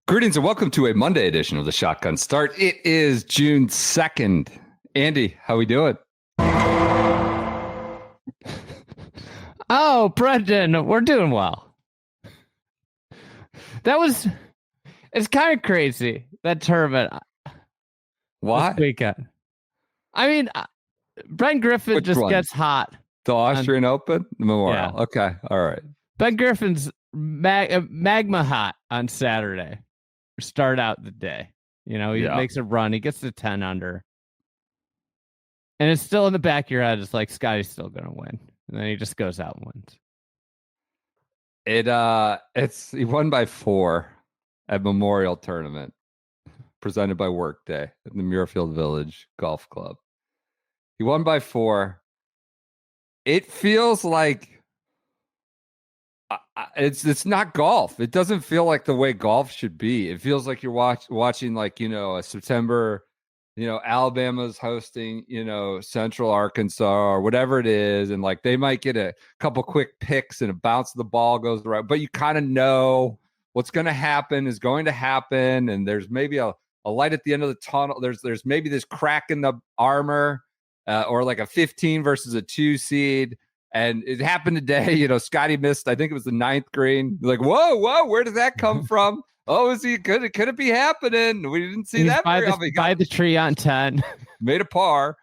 Greetings and welcome to a Monday edition of the Shotgun Start. It is June 2nd. Andy, how we doing? Oh, Brendan, we're doing well. It's kind of crazy, that tournament. Why? This weekend. I mean, Ben Griffin Which just one? gets hot. The Austrian Open? The Memorial. Yeah. Okay. All right. Ben Griffin's magma hot on Saturday. Start out the day. You know, he makes a run. He gets to 10 under. And it's still in the back of your head. It's like, Scottie's still going to win. And then he just goes out and wins. He won by 4 at Memorial Tournament presented by Workday at the Muirfield Village Golf Club. He won by 4. It feels like it's not golf. It doesn't feel like the way golf should be. It feels like you're watching like, a September, Alabama's hosting, Central Arkansas or whatever it is. And like, they might get a couple quick picks and a bounce of the ball goes right, but you kind of know what's going to happen is going to happen. And there's maybe a light at the end of the tunnel. There's maybe this crack in the armor or like a 15 versus a 2 seed. And it happened today. Scottie missed, I think it was the 9th green. Like, whoa, where did that come from? Oh, could it be happening? We didn't see that very often. By the tree on 10. Made a par.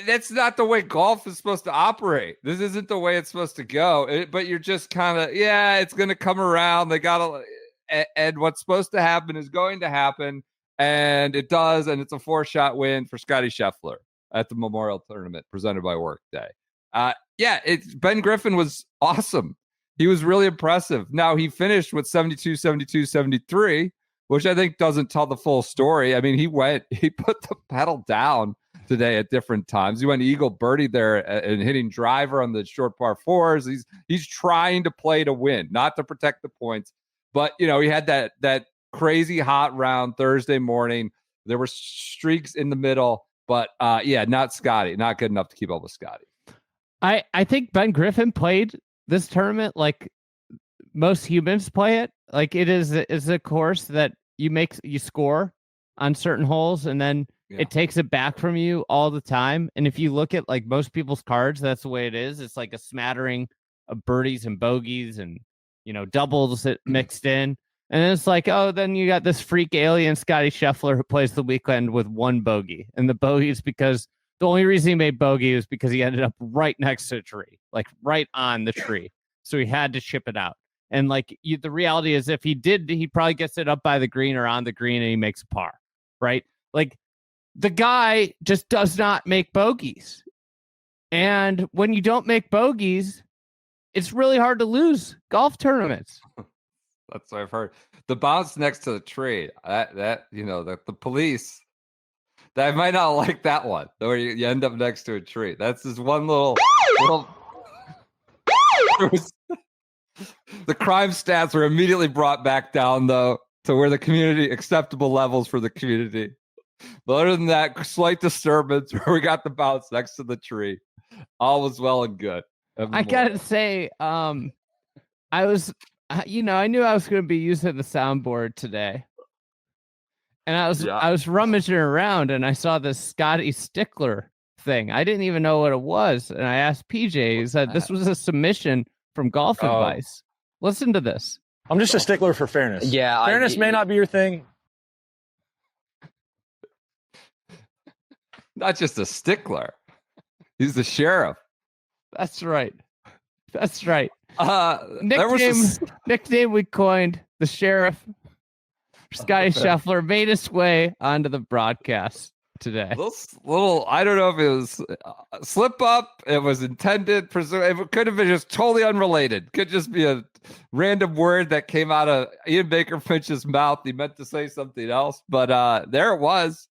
That's not the way golf is supposed to operate. This isn't the way it's supposed to go. But you're just kind of, it's going to come around. They got to, and what's supposed to happen is going to happen. And it does. And it's a 4-shot win for Scottie Scheffler at the Memorial Tournament presented by Workday. Ben Griffin was awesome. He was really impressive. Now, he finished with 72, 72, 73, which I think doesn't tell the full story. I mean, he put the pedal down today at different times. He went eagle birdie there and hitting driver on the short par 4s. He's trying to play to win, not to protect the points. But, he had that crazy hot round Thursday morning. There were streaks in the middle. But not Scottie. Not good enough to keep up with Scottie. I think Ben Griffin played this tournament like most humans play it. Like it's a course that you score on certain holes and then it takes it back from you all the time. And if you look at like most people's cards, that's the way it is. It's like a smattering of birdies and bogeys and doubles mixed in. And then it's like, oh, then you got this freak alien Scottie Scheffler who plays the weekend with 1 bogey. And the bogey is because the only reason he made bogey is because he ended up right next to a tree, like right on the tree. So he had to chip it out. And like the reality is if he did, he probably gets it up by the green or on the green and he makes a par, right? Like the guy just does not make bogeys. And when you don't make bogeys, it's really hard to lose golf tournaments. That's what I've heard. The bounce next to the tree, the police, they might not like that one, where you end up next to a tree. That's just one little. The crime stats were immediately brought back down, though, to where the community, acceptable levels for the community. But other than that, slight disturbance where we got the bounce next to the tree. All was well and good. I gotta say, I knew I was going to be using the soundboard today. And I was rummaging around and I saw this Scottie Stickler thing. I didn't even know what it was. And I asked PJ, he said this was a submission from Golf Advice. Listen to this. I'm just a stickler for fairness. Yeah. Fairness may not be your thing. Not just a stickler. He's the sheriff. That's right. That's right. Nickname we coined, the sheriff. Scottie Scheffler made his way onto the broadcast today. Little, I don't know if it was a slip up. It was intended. It could have been just totally unrelated. Could just be a random word that came out of Ian Baker Finch's mouth. He meant to say something else, but there it was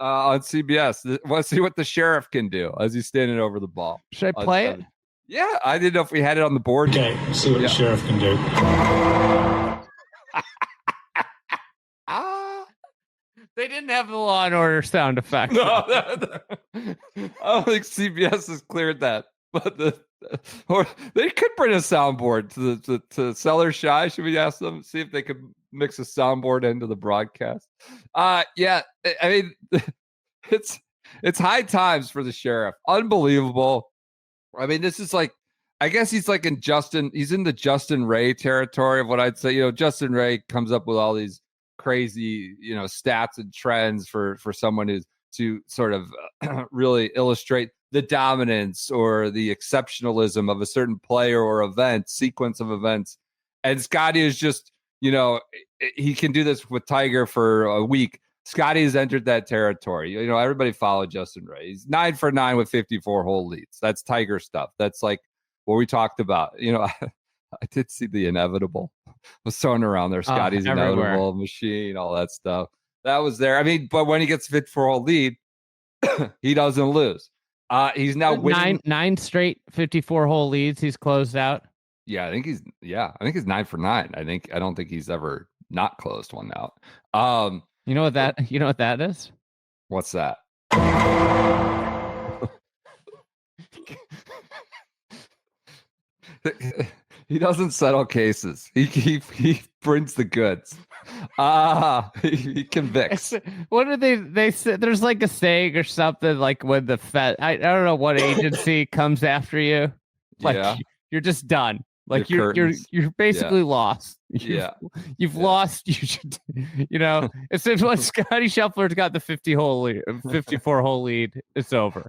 on CBS. Let's see what the sheriff can do as he's standing over the ball. Should I play it? Yeah, I didn't know if we had it on the board. Okay, see what the sheriff can do. They didn't have the Law and Order sound effect. No, I don't think CBS has cleared that. But Or they could bring a soundboard to Seller Shy. Should we ask them, see if they could mix a soundboard into the broadcast? Yeah, I mean, it's high times for the Sheriff. Unbelievable. I mean, this is like, I guess he's like he's in the Justin Ray territory of what I'd say. Justin Ray comes up with all these crazy, stats and trends for someone who's to sort of really illustrate the dominance or the exceptionalism of a certain player or event, sequence of events. And Scottie is just, he can do this with Tiger for a week. Scottie has entered that territory. Everybody followed Justin Ray. He's 9 for 9 with 54 hole leads. That's Tiger stuff. That's like what we talked about. I did see the inevitable was thrown around there. Scottie's inevitable machine, all that stuff. That was there. I mean, but when he gets 54 hole lead, he doesn't lose. He's now winning nine straight 54 hole leads. He's closed out. Yeah, I think he's 9 for 9. I don't think he's ever not closed one out. You know what that is? What's that? He doesn't settle cases. He brings the goods. He convicts. What do they say? There's like a saying or something like when the Fed, I don't know what agency comes after you. Like you're just done. Like you're basically lost. You've lost. You should, it's if when Scottie Scheffler's got the 54 hole lead, it's over.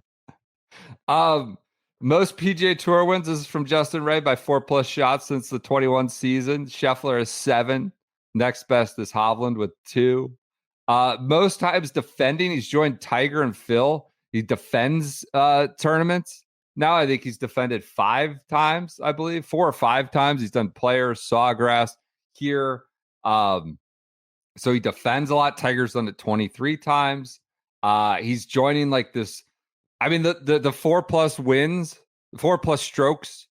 Most PGA Tour wins is from Justin Ray by 4+ shots since the 21 season. Scheffler is 7. Next best is Hovland with 2. Most times defending, he's joined Tiger and Phil. He defends tournaments. Now I think he's defended 5 times, I believe. 4 or 5 times. He's done Players, Sawgrass here. So he defends a lot. Tiger's done it 23 times. He's joining like this. I mean, the 4+ wins, 4+ strokes,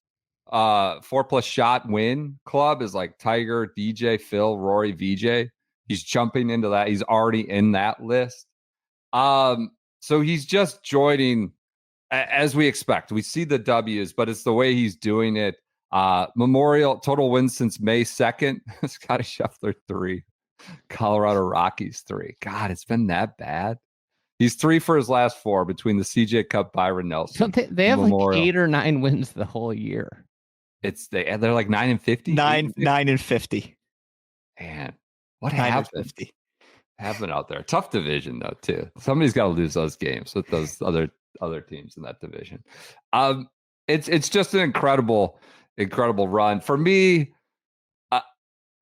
4+ shot win club is like Tiger, DJ, Phil, Rory, VJ. He's jumping into that. He's already in that list. So he's just joining as we expect. We see the W's, but it's the way he's doing it. Memorial total wins since May 2nd. Scottie Scheffler 3, Colorado Rockies 3. God, it's been that bad. He's 3 for his last 4 between the CJ Cup, Byron Nelson. They have Memorial. Like 8 or 9 wins the whole year. They're like 9 and 50. 9 and 50. Man, what happened? Happened out there. Tough division though too. Somebody's got to lose those games with those other teams in that division. It's just an incredible run for me.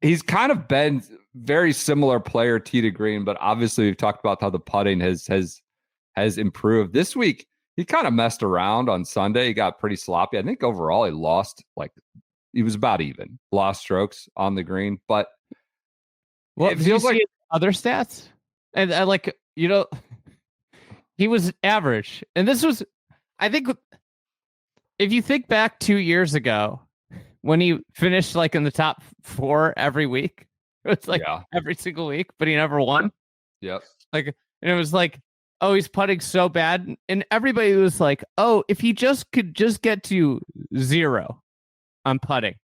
He's kind of been very similar player tee to green, but obviously we've talked about how the putting has improved. This week he kind of messed around on Sunday. He got pretty sloppy. I think overall he lost, he was about even. Lost strokes on the green, but it feels like other stats. And he was average. And this was, I think, if you think back 2 years ago when he finished in the top 4 every week, it was every single week, but he never won. Yep. And it was oh, he's putting so bad. And everybody was like, oh, if he could get to 0 on putting,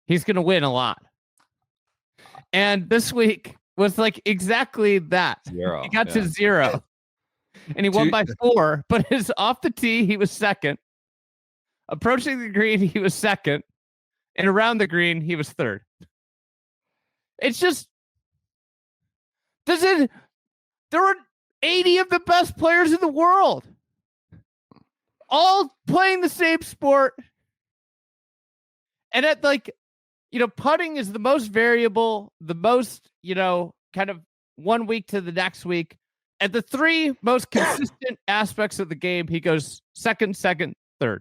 he's going to win a lot. And this week was exactly that. 0. He got to 0. And he won by 4, but his off the tee, he was 2nd. Approaching the green, he was 2nd. And around the green, he was 3rd. It's just, there were 80 of the best players in the world, all playing the same sport. And at putting is the most variable, the most, kind of 1 week to the next week. At the 3 most consistent aspects of the game, he goes 2nd, 3rd.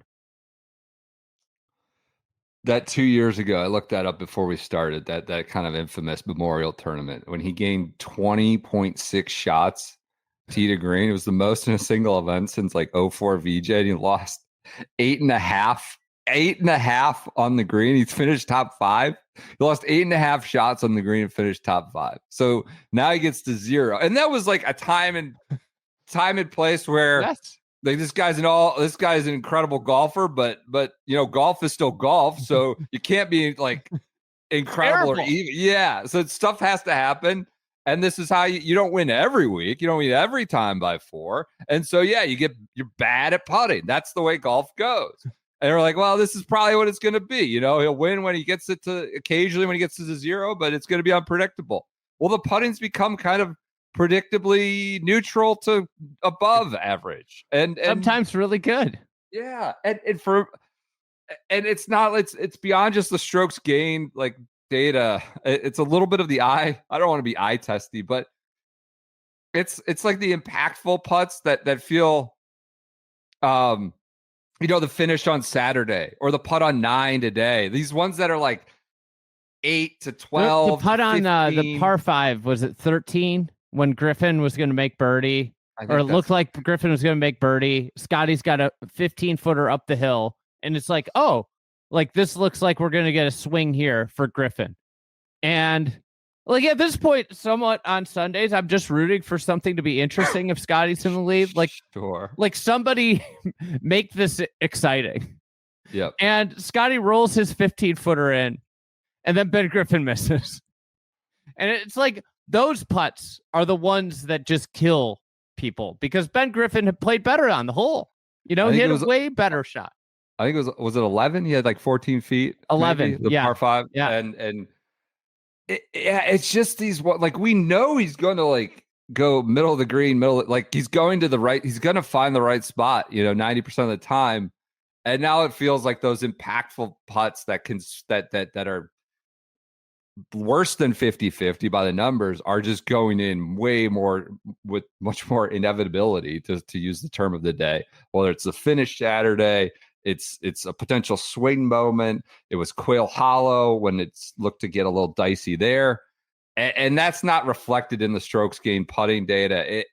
That 2 years ago, I looked that up before we started, that kind of infamous Memorial tournament when he gained 20.6 shots tee to green. It was the most in a single event since 04 VJ. And he lost 8.5 on the green. He finished top 5. He lost 8.5 shots on the green and finished top 5. So now he gets to 0. And that was a time and place where Like this guy's an incredible golfer, but golf is still golf, so you can't be like incredible or even. Yeah, so stuff has to happen, and this is how you don't win every week. You don't win every time by 4, and so you're bad at putting. That's the way golf goes. And we're like, well, this is probably what it's going to be. He'll win when he gets it to occasionally when he gets to the 0, but it's going to be unpredictable. Well, the putting's become kind of predictably neutral to above average, and sometimes really good. Yeah, and it's not. It's beyond just the strokes gained like data. It's a little bit of the eye. I don't want to be eye testy, but it's like the impactful putts that feel, the finish on Saturday or the putt on 9 today. These ones that are like 8 to 12. The putt on the par 5 was it 13 when Griffin was going to make birdie, or it looked like Griffin was going to make birdie. Scottie's got a 15-footer up the hill. And it's like, oh, like this looks like we're going to get a swing here for Griffin. And like at this point, somewhat on Sundays, I'm just rooting for something to be interesting if Scottie's in the lead. Like, sure. Like somebody make this exciting. Yep. And Scottie rolls his 15-footer in, and then Ben Griffin misses. And it's like those putts are the ones that just kill people because Ben Griffin had played better on the hole. He had a way better shot. I think it was it 11? He had like 14 feet. 11, maybe, the yeah. par 5. Yeah. And it's just these, like, we know he's going to like go middle of the green, like he's going to the right. He's going to find the right spot, 90% of the time. And now it feels like those impactful putts that are worse than 50-50 by the numbers are just going in way more with much more inevitability, to use the term of the day, whether it's the finish Saturday. It's a potential swing moment. It was Quail Hollow when it's looked to get a little dicey there. And that's not reflected in the strokes gained putting data.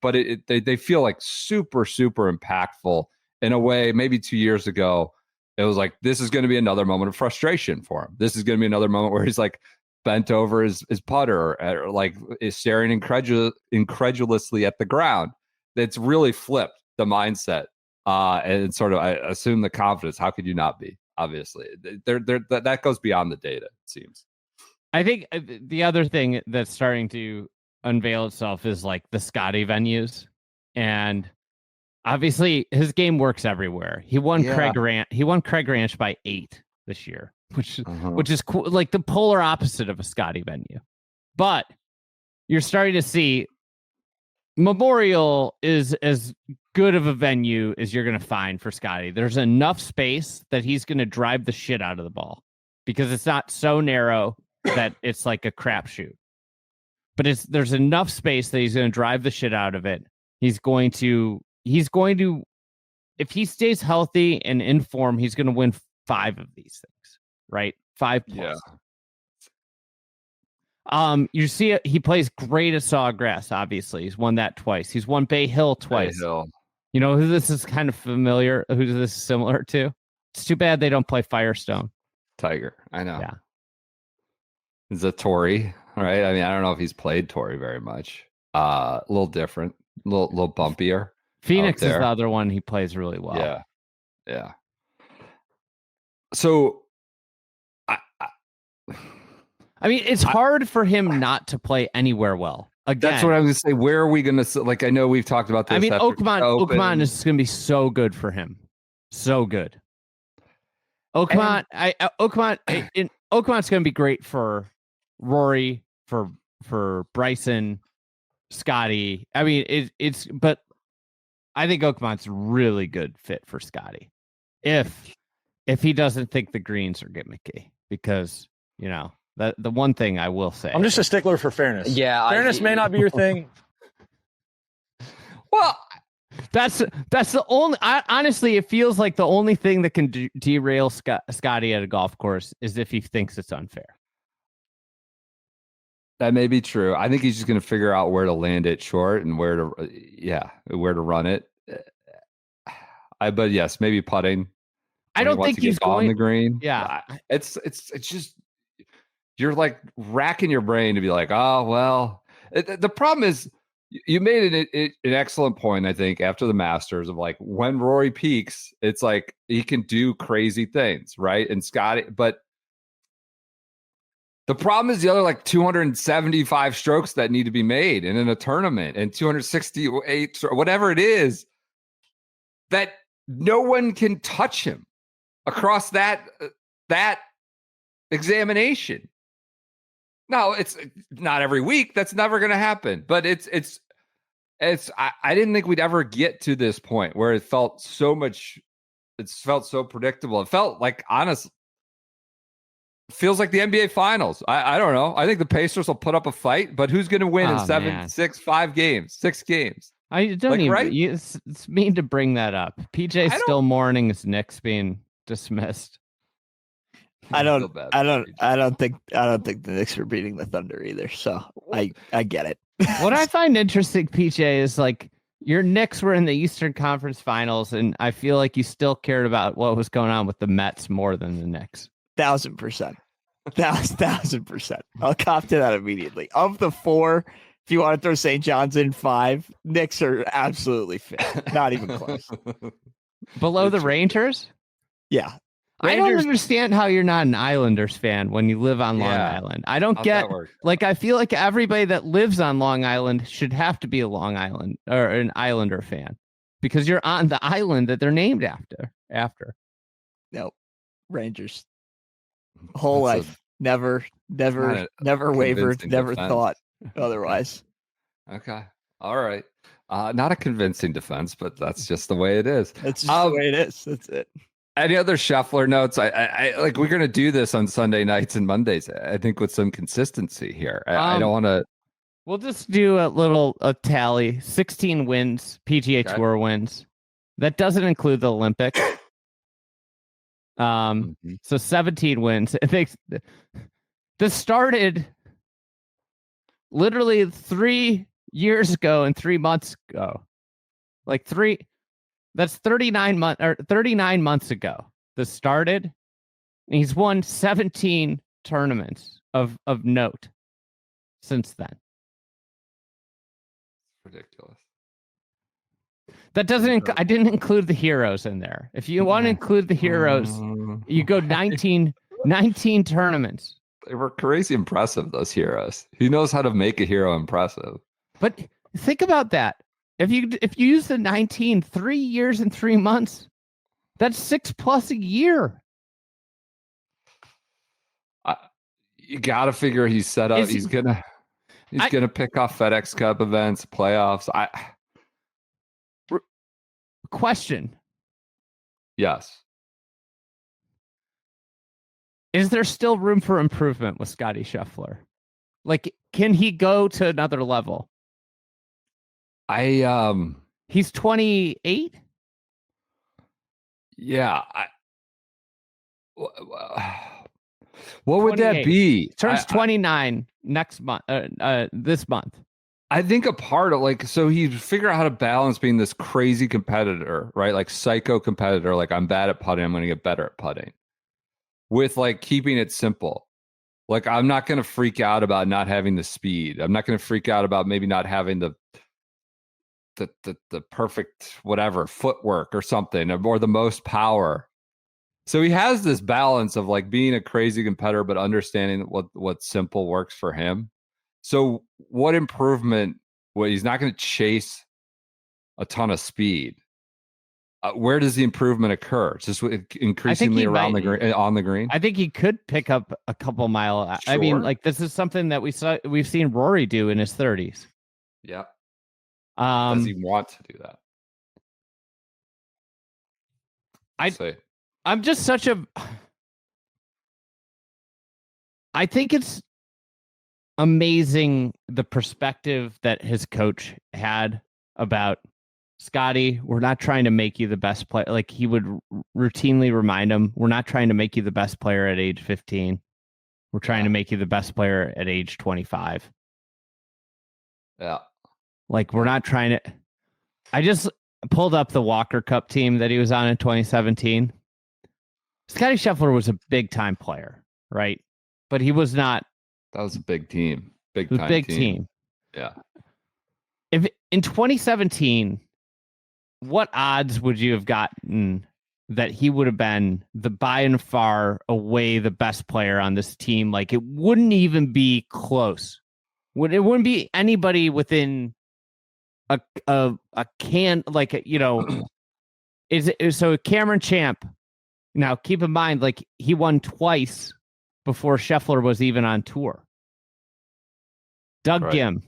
But they feel like super, super impactful in a way. Maybe 2 years ago, it was like, this is going to be another moment of frustration for him. This is going to be another moment where he's like bent over his putter, or like is staring incredulously at the ground. It's really flipped the mindset. And sort of, I assume, the confidence. How could you not be? Obviously, that goes beyond the data, it seems. I think the other thing that's starting to unveil itself is like the Scottie venues, and obviously his game works everywhere. He won Craig Ranch by 8 this year, which is cool, like the polar opposite of a Scottie venue. But you're starting to see Memorial is as good of a venue as you're going to find for Scottie. There's enough space that he's going to drive the shit out of the ball because it's not so narrow that it's like a crapshoot. But there's enough space that he's going to drive the shit out of it. He's going to, if he stays healthy and in form, he's going to win 5 of these things, right? 5 plus. Yeah. You see, he plays great at Sawgrass. Obviously, he's won that twice. He's won Bay Hill twice. Bay Hill. You know who this is kind of familiar? Who this is similar to? It's too bad they don't play Firestone. Tiger. I know. Yeah. Is it Torrey? Right. I mean, I don't know if he's played Torrey very much. A little different, a little bumpier. Phoenix is the other one he plays really well. Yeah. Yeah. So, I mean, it's hard for him not to play anywhere well. Again, that's what I was going to say. Where are we going to? Like, I know we've talked about this. I mean, Oakmont is going to be so good for him. So good. Oakmont's going to be great for Rory, for Bryson, Scottie. I mean, but I think Oakmont's a really good fit for Scottie. If he doesn't think the greens are gimmicky, because, the one thing I will say, I'm just a stickler for fairness. Yeah, fairness may not be your thing. Well, that's the only. Honestly, it feels like the only thing that can derail Scottie at a golf course is if he thinks it's unfair. That may be true. I think he's just going to figure out where to land it short and where to run it. But yes, maybe putting. I don't think he's on the green. Yeah, it's just, you're like racking your brain to be like, oh well. The problem is You made an excellent point, I think, after the Masters of like when Rory peaks, it's like he can do crazy things, right? And Scottie, but the problem is the other like 275 strokes that need to be made and in a tournament and 268, whatever it is, that no one can touch him across that examination. No, it's not every week. That's never going to happen. But it's. I didn't think we'd ever get to this point where it felt so much. It felt so predictable. It felt like feels like the NBA Finals. I don't know. I think the Pacers will put up a fight, but who's going to win in 6 games? I don't like, even. Right? It's mean to bring that up. PJ's still mourning his Knicks being dismissed. I don't think the Knicks are beating the Thunder either. So I get it. What I find interesting, PJ, is like your Knicks were in the Eastern Conference Finals, and I feel like you still cared about what was going on with the Mets more than the Knicks. 1,000%. 1,000%. I'll cop to that immediately. Of the four, if you want to throw St. John's in 5, Knicks are absolutely fit. Not even close. Below the Rangers? Yeah. I don't understand how you're not an Islanders fan when you live on Long Island. I don't get, like, I feel like everybody that lives on Long Island should have to be a Long Island or an Islander fan because you're on the island that they're named after. No, Rangers. Whole life. Never wavered, never thought otherwise. Okay. All right. Not a convincing defense, but that's just the way it is. That's just the way it is. That's it. Any other Scheffler notes? I like we're going to do this on Sunday nights and Mondays, I think, with some consistency here. I don't want to. We'll just do a tally. 16 wins, PGA Tour wins. That doesn't include the Olympics. So 17 wins. This started literally 3 years ago and 3 months ago. That's 39 months ago. This started. And he's won 17 tournaments of note since then. Ridiculous. That doesn't. I didn't include the heroes in there. If you want to include the heroes, you go 19 tournaments. They were crazy impressive, those heroes. He knows how to make a hero impressive. But think about that. If you use the 19, 3 years and 3 months, that's 6+ a year. You got to figure he's set up. He's gonna pick off FedEx Cup events, playoffs. Question. Yes. Is there still room for improvement with Scottie Scheffler? Like, can he go to another level? He's 28. Yeah. What would that be? Turns 29 next month. This month. I think a part of so he figure out how to balance being this crazy competitor, right? Like psycho competitor. Like, I'm bad at putting. I'm going to get better at putting. With like keeping it simple. Like, I'm not going to freak out about not having the speed. I'm not going to freak out about maybe not having the perfect whatever footwork or something, or the most power. So he has this balance of like being a crazy competitor, but understanding what simple works for him. So what improvement? Well, he's not going to chase a ton of speed. Where does the improvement occur? Just increasingly around the green, on the green. I think he could pick up a couple mile. Sure. I mean, like, this is something that we've seen Rory do in his 30s. Yeah. Does he want to do that? I'm just such a. I think it's amazing the perspective that his coach had about Scottie. We're not trying to make you the best player. Like, he would routinely remind him, we're not trying to make you the best player at age 15. We're trying to make you the best player at age 25. Yeah. Like, we're not trying to. I just pulled up the Walker Cup team that he was on in 2017. Scottie Scheffler was a big time player, right? But he was not. That was a big team. Big team. Yeah. If in 2017, what odds would you have gotten that he would have been the by and far away the best player on this team? Like it wouldn't even be close. It wouldn't be anybody within a can, like, you know, so Cameron Champ. Now keep in mind, like he won twice before Scheffler was even on tour. Doug Gim,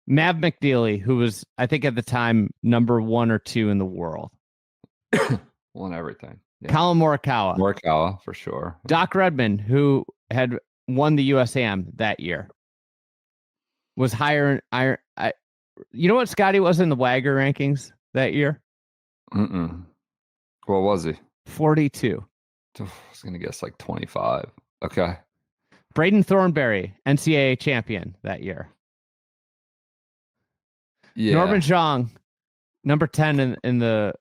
Mav McNeely, who was, I think at the time, number 1 or 2 in the world. Won everything. Yeah. Colin Morikawa. Morikawa, for sure. Doc Redman, who had won the USAM that year, was higher. You know what Scottie was in the Wagger rankings that year? What was he? 42. I was going to guess like 25. Okay. Braden Thornberry, NCAA champion that year. Yeah. Norman Zhang, number 10 in the...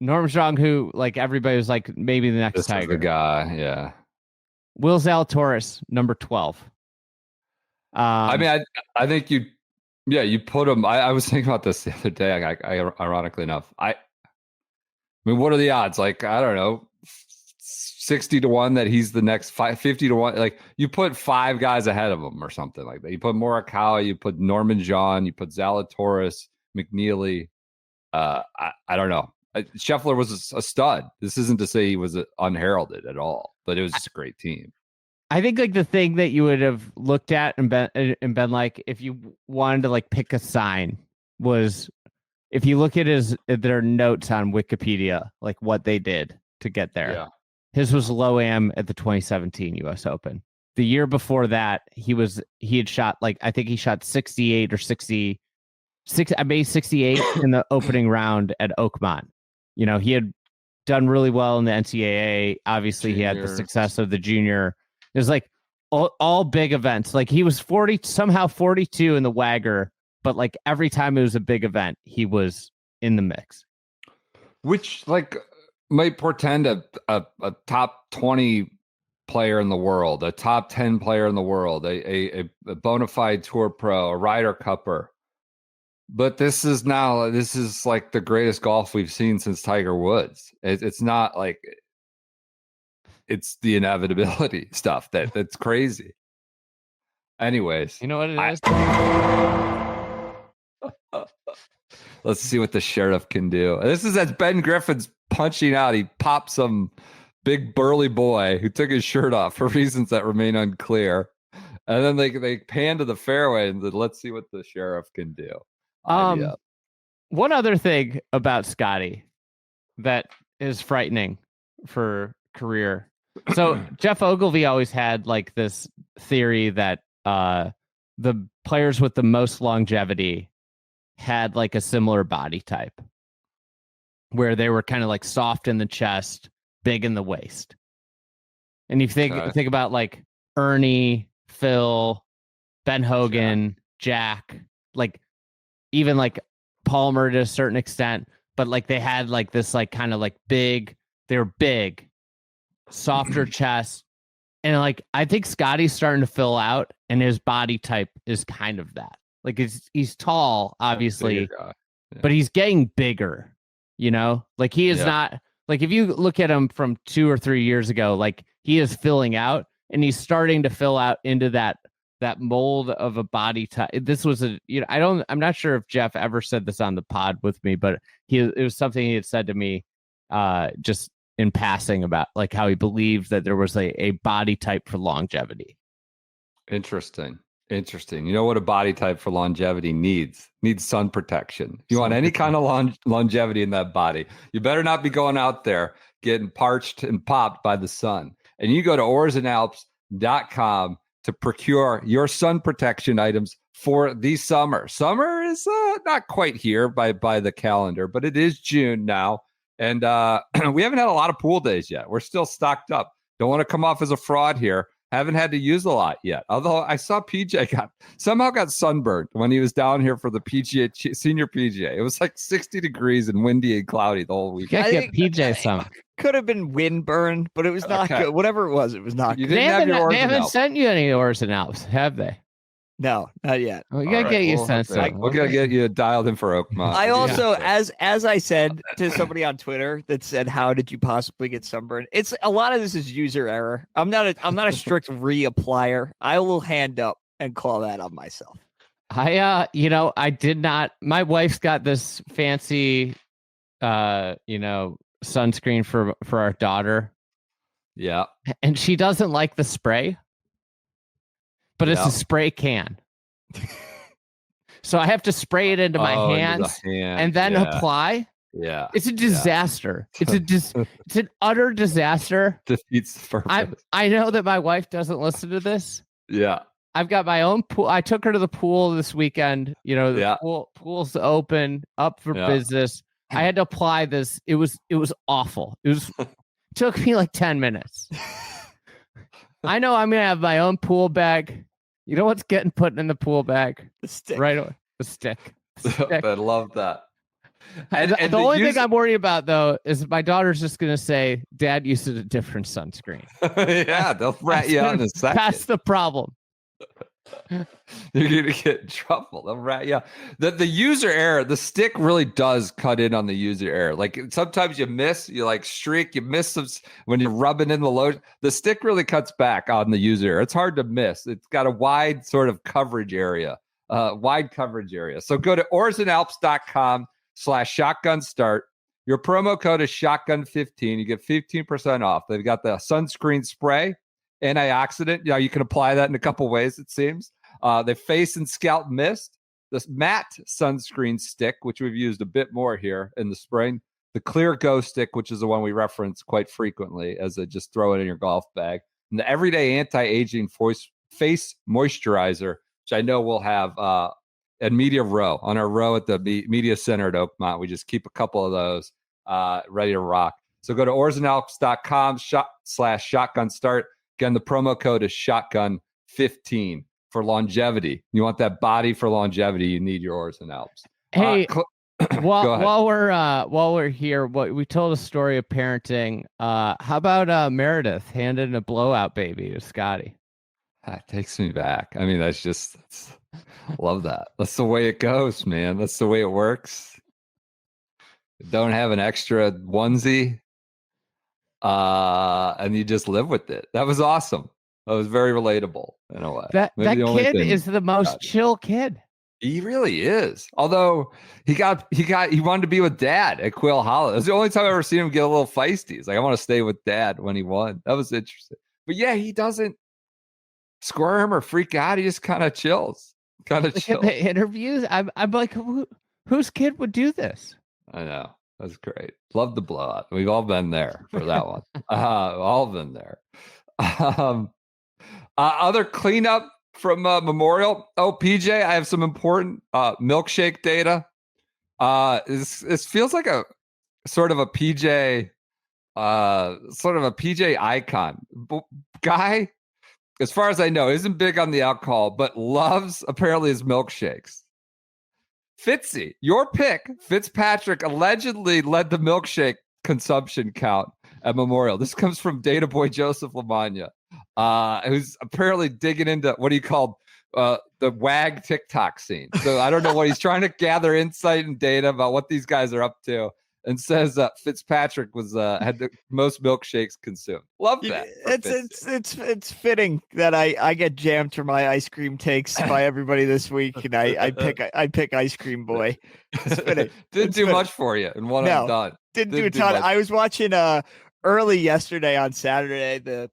Norman Zhang, who, like, everybody was like, maybe the next Tiger. The guy, yeah. Will Zalatoris, number 12. I mean, I think you put him. I was thinking about this the other day. Ironically enough, I mean, what are the odds? Like, I don't know, 60-1 that he's the next 50-1. Like, you put 5 guys ahead of him or something like that. You put Morikawa, you put Norman Zhang, you put Zalatoris, McNeely. I don't know. Scheffler was a stud. This isn't to say he was unheralded at all, but it was just a great team. I think like the thing that you would have looked at and been like, if you wanted to like pick a sign, was if you look at their notes on Wikipedia, like what they did to get there. Yeah. His was low am at the 2017 U.S. Open. The year before that, he had shot like, I think he shot 68 or 66. I made 68 in the opening round at Oakmont. You know, he had done really well in the NCAA. Obviously, he had the success of the junior. It was like all big events. Like he was 42 in the Wagger, but like every time it was a big event, he was in the mix. Which like might portend a top 20 player in the world, a top 10 player in the world, a bona fide tour pro, a Ryder Cupper. But this is like the greatest golf we've seen since Tiger Woods. It's not like it's the inevitability stuff that's crazy. Anyways, you know what it is? Let's see what the sheriff can do. This is as Ben Griffin's punching out. He popped some big burly boy who took his shirt off for reasons that remain unclear. And then they pan to the fairway and said, let's see what the sheriff can do. One other thing about Scottie that is frightening for career. So Jeff Ogilvy always had like this theory that the players with the most longevity had like a similar body type, where they were kind of like soft in the chest, big in the waist. And you think about like Ernie, Phil, Ben Hogan, Jack, like even like Palmer to a certain extent, but like they had like this like kind of like big, they're big, softer chest. And like I think Scottie's starting to fill out, and his body type is kind of that. Like he's tall, obviously, but he's getting bigger, you know? Like he is not, like if you look at him from 2 or 3 years ago, like he is filling out, and he's starting to fill out into that mold of a body type. This was I'm not sure if Jeff ever said this on the pod with me, but it was something he had said to me just in passing about like how he believed that there was a body type for longevity. Interesting. You know what a body type for longevity needs? Needs sun protection. If you want any kind of longevity in that body, you better not be going out there getting parched and popped by the sun. And you go to oarsanalps.com to procure your sun protection items for the summer. Summer is not quite here by the calendar, but it is June now. And we haven't had a lot of pool days yet. We're still stocked up. Don't want to come off as a fraud here. Haven't had to use a lot yet. Although I saw PJ somehow got sunburned when he was down here for the PGA, senior PGA. It was like 60 degrees and windy and cloudy the whole week. I think PJ some. Could have been windburn, but it was not good. Whatever it was not good. They haven't sent you any Orson Alps, have they? No, not yet. We gotta get you sensitive. We're gonna get you dialed in for Oakmont. I also, as I said to somebody on Twitter that said, "How did you possibly get sunburned?" It's a lot of this is user error. I'm not a strict reapplier. I will hand up and call that on myself. I did not. My wife's got this fancy, sunscreen for our daughter. Yeah, and she doesn't like the spray, but it's a spray can. So I have to spray it into my hands and then apply. Yeah, it's a disaster. It's an utter disaster. Defeats the purpose. I know that my wife doesn't listen to this. Yeah. I've got my own pool. I took her to the pool this weekend. Pool's open, up for business. I had to apply this. It was awful. It took me like 10 minutes. I know I'm gonna have my own pool bag. You know what's getting put in the pool bag? The stick. Right away. The stick. I love that. And the only thing I'm worried about, though, is my daughter's just going to say, Dad uses a different sunscreen. Yeah, they'll rat you out in a second. That's the problem. You're going to get in trouble. They'll rat you out. The user error, the stick really does cut in on the user error. Like sometimes you miss, you like streak, you miss some when you're rubbing in the lotion. The stick really cuts back on the user error. It's hard to miss. It's got a wide sort of coverage area, So go to oarsanalps.com/shotgun start. Your promo code is shotgun15. You get 15% off. They've got the sunscreen spray, antioxidant. You can apply that in a couple ways, it seems. The face and scalp mist, this matte sunscreen stick, which we've used a bit more here in the spring. The Clear Go stick, which is the one we reference quite frequently as a just throw it in your golf bag. And the Everyday Anti-Aging Face Moisturizer, which I know we'll have at Media Row, on our row at the Media Center at Oakmont. We just keep a couple of those ready to rock. So go to oarsanalps.com/shotgun start. Again, the promo code is shotgun15 for longevity. You want that body for longevity, you need your Oars and Alps. Hey, while we're here, we told a story of parenting. How about Meredith handing a blowout baby to Scottie? That takes me back. I mean, love that. That's the way it goes, man. That's the way it works. Don't have an extra onesie, and you just live with it. That was awesome. That was very relatable in a way. That kid is the most chill kid. He really is. Although he wanted to be with Dad at Quail Hollow. It's the only time I've ever seen him get a little feisty. He's like, I want to stay with Dad when he won. That was interesting. But yeah, he doesn't squirm or freak out. He just kind of chills. Kind of chill. The interviews, I'm like, whose kid would do this? I know. That's great. Love the blowout. We've all been there for that one. All been there. Other cleanup from Memorial. Oh, PJ, I have some important milkshake data. This feels like a sort of a PJ icon. Guy, as far as I know, isn't big on the alcohol, but loves apparently his milkshakes. Fitzy, your pick, Fitzpatrick allegedly led the milkshake consumption count at Memorial. This comes from Data Boy Joseph Lamagna, who's apparently digging into what he called the WAG TikTok scene. So I don't know what he's trying to gather insight and data about what these guys are up to, and says Fitzpatrick was had the most milkshakes consumed. Love that. It's fitting that I get jammed for my ice cream takes by everybody this week, and I pick Ice Cream Boy. It's fitting. Didn't do much for you, and one I'm done. Didn't do a ton. I was watching early yesterday on Saturday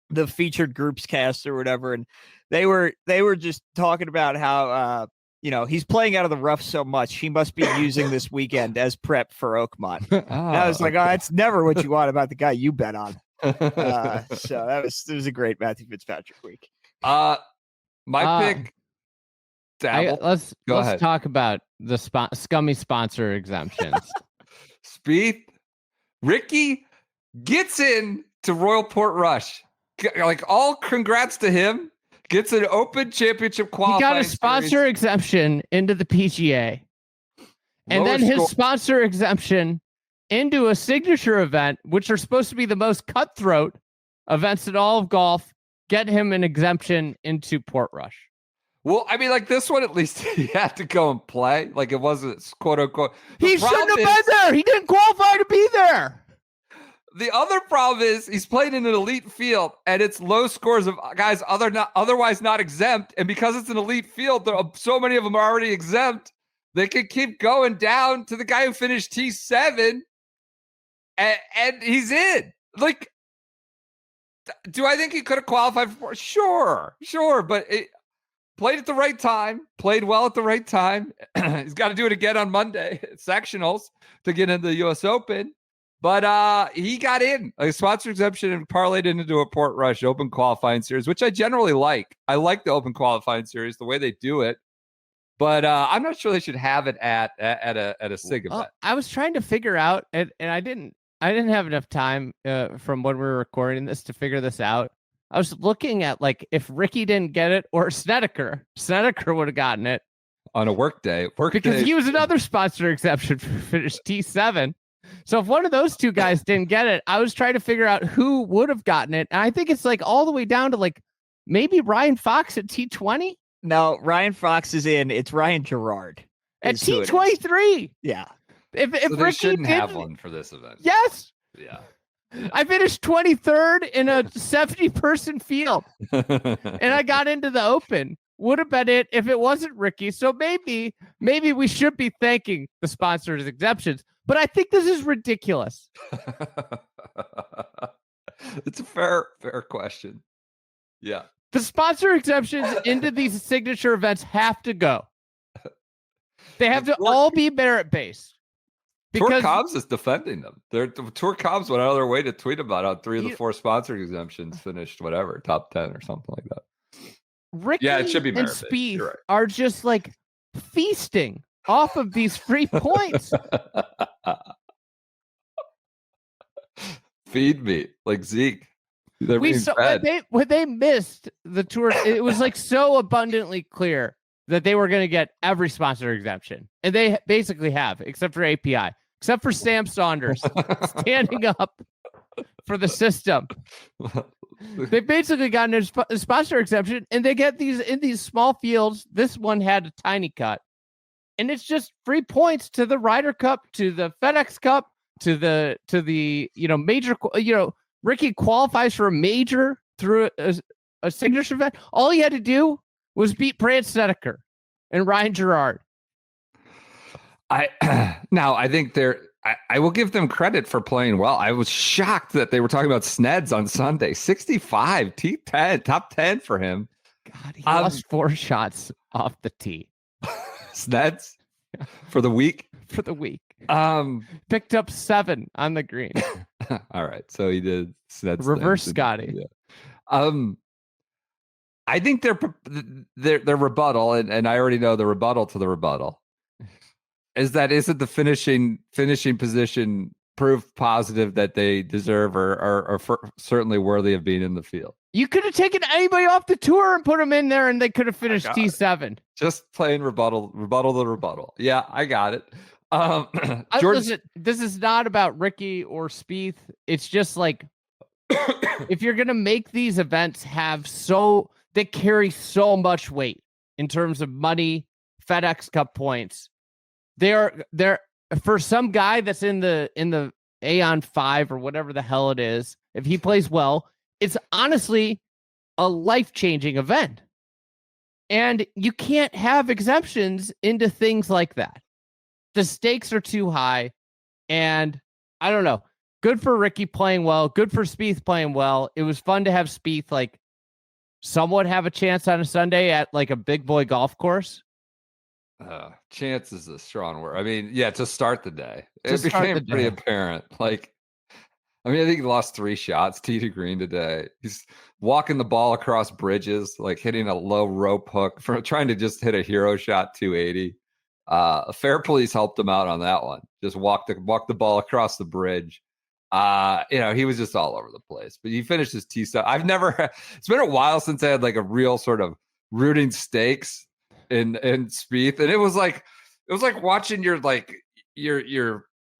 the featured groups cast or whatever, and they were just talking about how he's playing out of the rough so much he must be using this weekend as prep for Oakmont. And I was like, it's never what you want about the guy you bet on. So it was a great Matthew Fitzpatrick week. My pick. Let's talk about the scummy sponsor exemptions. Spieth, Ricky gets in to Royal Portrush. Like, all congrats to him. Gets an Open Championship qualifying. He got a sponsor exemption into the PGA. And then his sponsor exemption into a signature event, which are supposed to be the most cutthroat events in all of golf, get him an exemption into Portrush. Well, I mean, like this one, at least he had to go and play. Like it wasn't quote unquote. He shouldn't have been there. He didn't qualify to be there. The other problem is he's playing in an elite field, and it's low scores of guys otherwise not exempt. And because it's an elite field, so many of them are already exempt. They can keep going down to the guy who finished T7, and he's in. Like, do I think he could have qualified for? Sure, but it played at the right time, played well at the right time. He's got to do it again on Monday, sectionals, to get into the U.S. Open. But he got in a sponsor exemption and parlayed into a Portrush Open qualifying series, which I generally like. I like the Open qualifying series, the way they do it. But I'm not sure they should have it at a SIG event. I was trying to figure out, and I didn't have enough time from when we were recording this to figure this out. I was looking at like if Ricky didn't get it or Snedeker would have gotten it on a work day. Because he was another sponsor exception for finished T7. So if one of those two guys didn't get it, I was trying to figure out who would have gotten it. And I think it's like all the way down to like maybe Ryan Fox at T20. No, Ryan Fox is in. It's Ryan Gerard at T23. Yeah. If so they shouldn't have one for this event. Yes. Yeah. I finished 23rd in a 70-person field, and I got into the Open. Would have been it if it wasn't Ricky. So maybe we should be thanking the sponsors' exemptions. But I think this is ridiculous. It's a fair question. Yeah. The sponsor exemptions into these signature events have to go. They have to all be merit-based. Tour Cobbs is defending them. Tour Cobbs went out of their way to tweet about how 3 of the 4 sponsor exemptions finished whatever, top 10 or something like that. Ricky it should be and Spieth are just like feasting off of these free points. Feed me like Zeke. When they missed the tour, it was like so abundantly clear that they were going to get every sponsor exemption, and they basically have, except for API, except for Sam Saunders standing up for the system. They basically got a sponsor exemption, and they get these in these small fields. This one had a tiny cut, and it's just free points to the Ryder Cup, to the FedEx Cup, to the major. Ricky qualifies for a major through a signature event. All he had to was beat Brant Snedeker and Ryan Gerard. I think I will give them credit for playing well. I was shocked that they were talking about Sneds on Sunday. 65, T10, top 10 for him. God, he lost 4 shots off the tee. Sneds for the week? For the week. Picked up 7 on the green. All right. So he did Sneds. Reverse Scottie. Yeah. I think their rebuttal, and I already know the rebuttal to the rebuttal, is that isn't the finishing position proof positive that they deserve or are certainly worthy of being in the field. You could have taken anybody off the tour and put them in there, and they could have finished T7. Just playing rebuttal to rebuttal. Yeah, I got it. Listen, this is not about Ricky or Spieth. It's just like if you're gonna make these events they carry so much weight in terms of money, FedEx Cup points. They're for some guy that's in the Aon 5 or whatever the hell it is. If he plays well, it's honestly a life-changing event. And you can't have exemptions into things like that. The stakes are too high. And I don't know. Good for Ricky playing well. Good for Spieth playing well. It was fun to have Spieth like somewhat have a chance on a Sunday at like a big boy golf course. Chance is a strong word. I mean, yeah, to start the day. It became pretty apparent. Like, I think he lost 3 shots, tee to green today. He's walking the ball across bridges, like hitting a low rope hook for trying to just hit a hero shot 280. Fair Police helped him out on that one. Just walk the ball across the bridge. He was just all over the place. But he finished his T7. It's been a while since I had like a real sort of rooting stakes in Spieth, and it was like watching your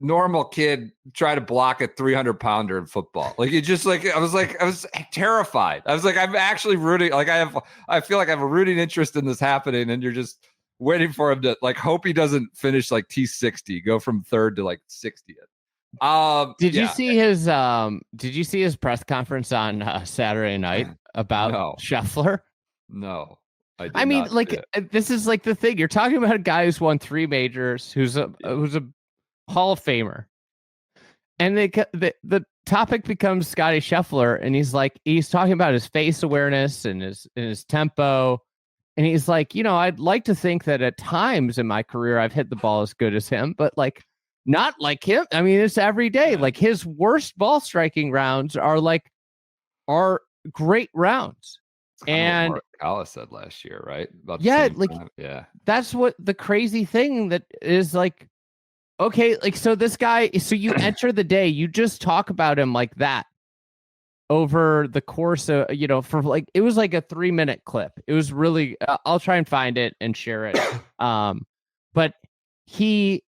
normal kid try to block a 300-pounder in football. Like you just like I was terrified. I was like, I'm actually rooting. Like I feel like I have a rooting interest in this happening, and you're just waiting for him to like hope he doesn't finish like T60, go from third to like 60th. Did you see his press conference on Saturday night about Scheffler? No. I mean, like this is like the thing. You're talking about a guy who's won 3 majors, who's a Hall of Famer, and the topic becomes Scottie Scheffler, and he's talking about his face awareness and his tempo, and he's like, I'd like to think that at times in my career I've hit the ball as good as him, but like not like him. I mean, it's every day. Yeah. Like his worst ball striking rounds are great rounds. And what Alice said last year, right? that's what the crazy thing that is like. Okay, like so this guy, so you enter the day, you just talk about him like that over the course of for like it was like a 3-minute clip. It was really I'll try and find it and share it. But he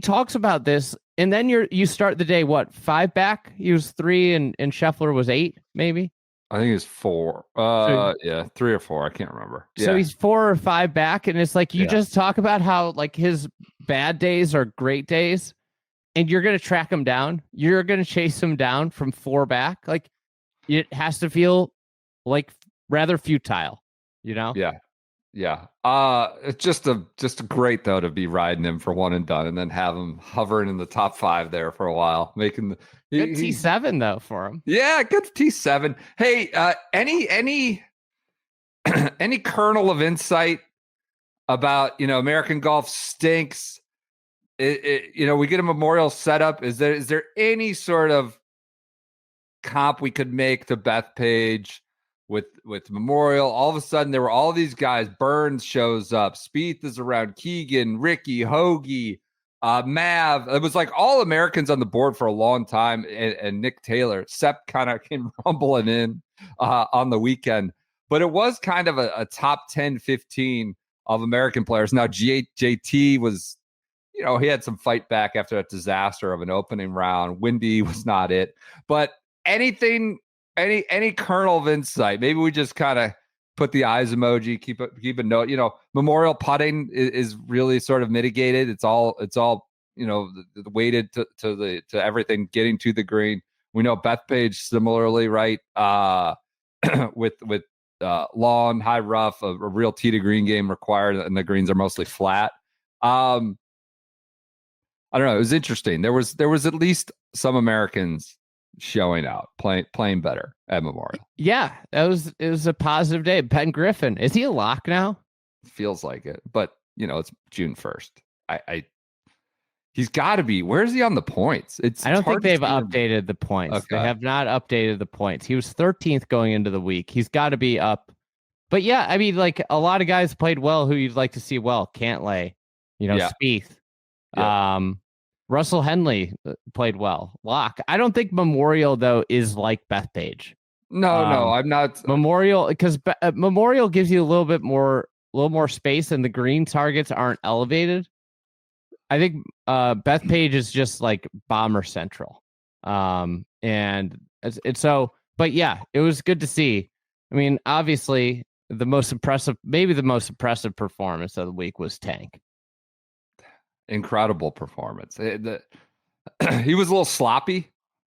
talks about this, and then you start the day 5 back. He was 3 and Scheffler was 8, maybe. I think it's 4. 3 or 4. I can't remember. So he's 4 or 5 back, and it's like you just talk about how like his bad days are great days, and you're gonna track him down. You're gonna chase him down from 4 back. Like it has to feel like rather futile, Yeah. It's just great though to be riding him for one and done, and then have him hovering in the top 5 there for a while, making the good T7 though for him. Yeah, good T7. Hey, any any kernel of insight about American golf stinks? We get a Memorial setup. Is there any sort of comp we could make to Bethpage with Memorial? All of a sudden, there were all these guys. Burns shows up. Spieth is around. Keegan, Ricky, Hoagie, Mav. It was like all Americans on the board for a long time, and Nick Taylor. Sepp kind of came rumbling in on the weekend. But it was kind of a top 10, 15 of American players. Now, JT was, he had some fight back after that disaster of an opening round. Windy was not it. But anything, any kernel of insight, maybe we just kind of put the eyes emoji, keep a note. Memorial putting is really sort of mitigated. It's all weighted to everything getting to the green. We know Bethpage similarly, right? With lawn, high rough, a real tee to green game required, and the greens are mostly flat. I don't know. It was interesting. There was at least some Americans showing out, playing better at Memorial. Yeah, it was a positive day. Ben Griffin, is he a lock now? Feels like it, but it's June 1st. He's got to be. Where is he on the points? I don't think they've updated the points. Okay. They have not updated the points. He was 13th going into the week. He's got to be up. But yeah, I mean, like a lot of guys played well who you'd like to see well. Cantlay, Spieth. Yeah. Russell Henley played well. Lock. I don't think Memorial though is like Bethpage. No, I'm not. Memorial, because Memorial gives you a little more space, and the green targets aren't elevated. I think Bethpage is just like bomber central. And so, but yeah, it was good to see. I mean, obviously the most impressive performance of the week was Tank. Incredible performance. He was a little sloppy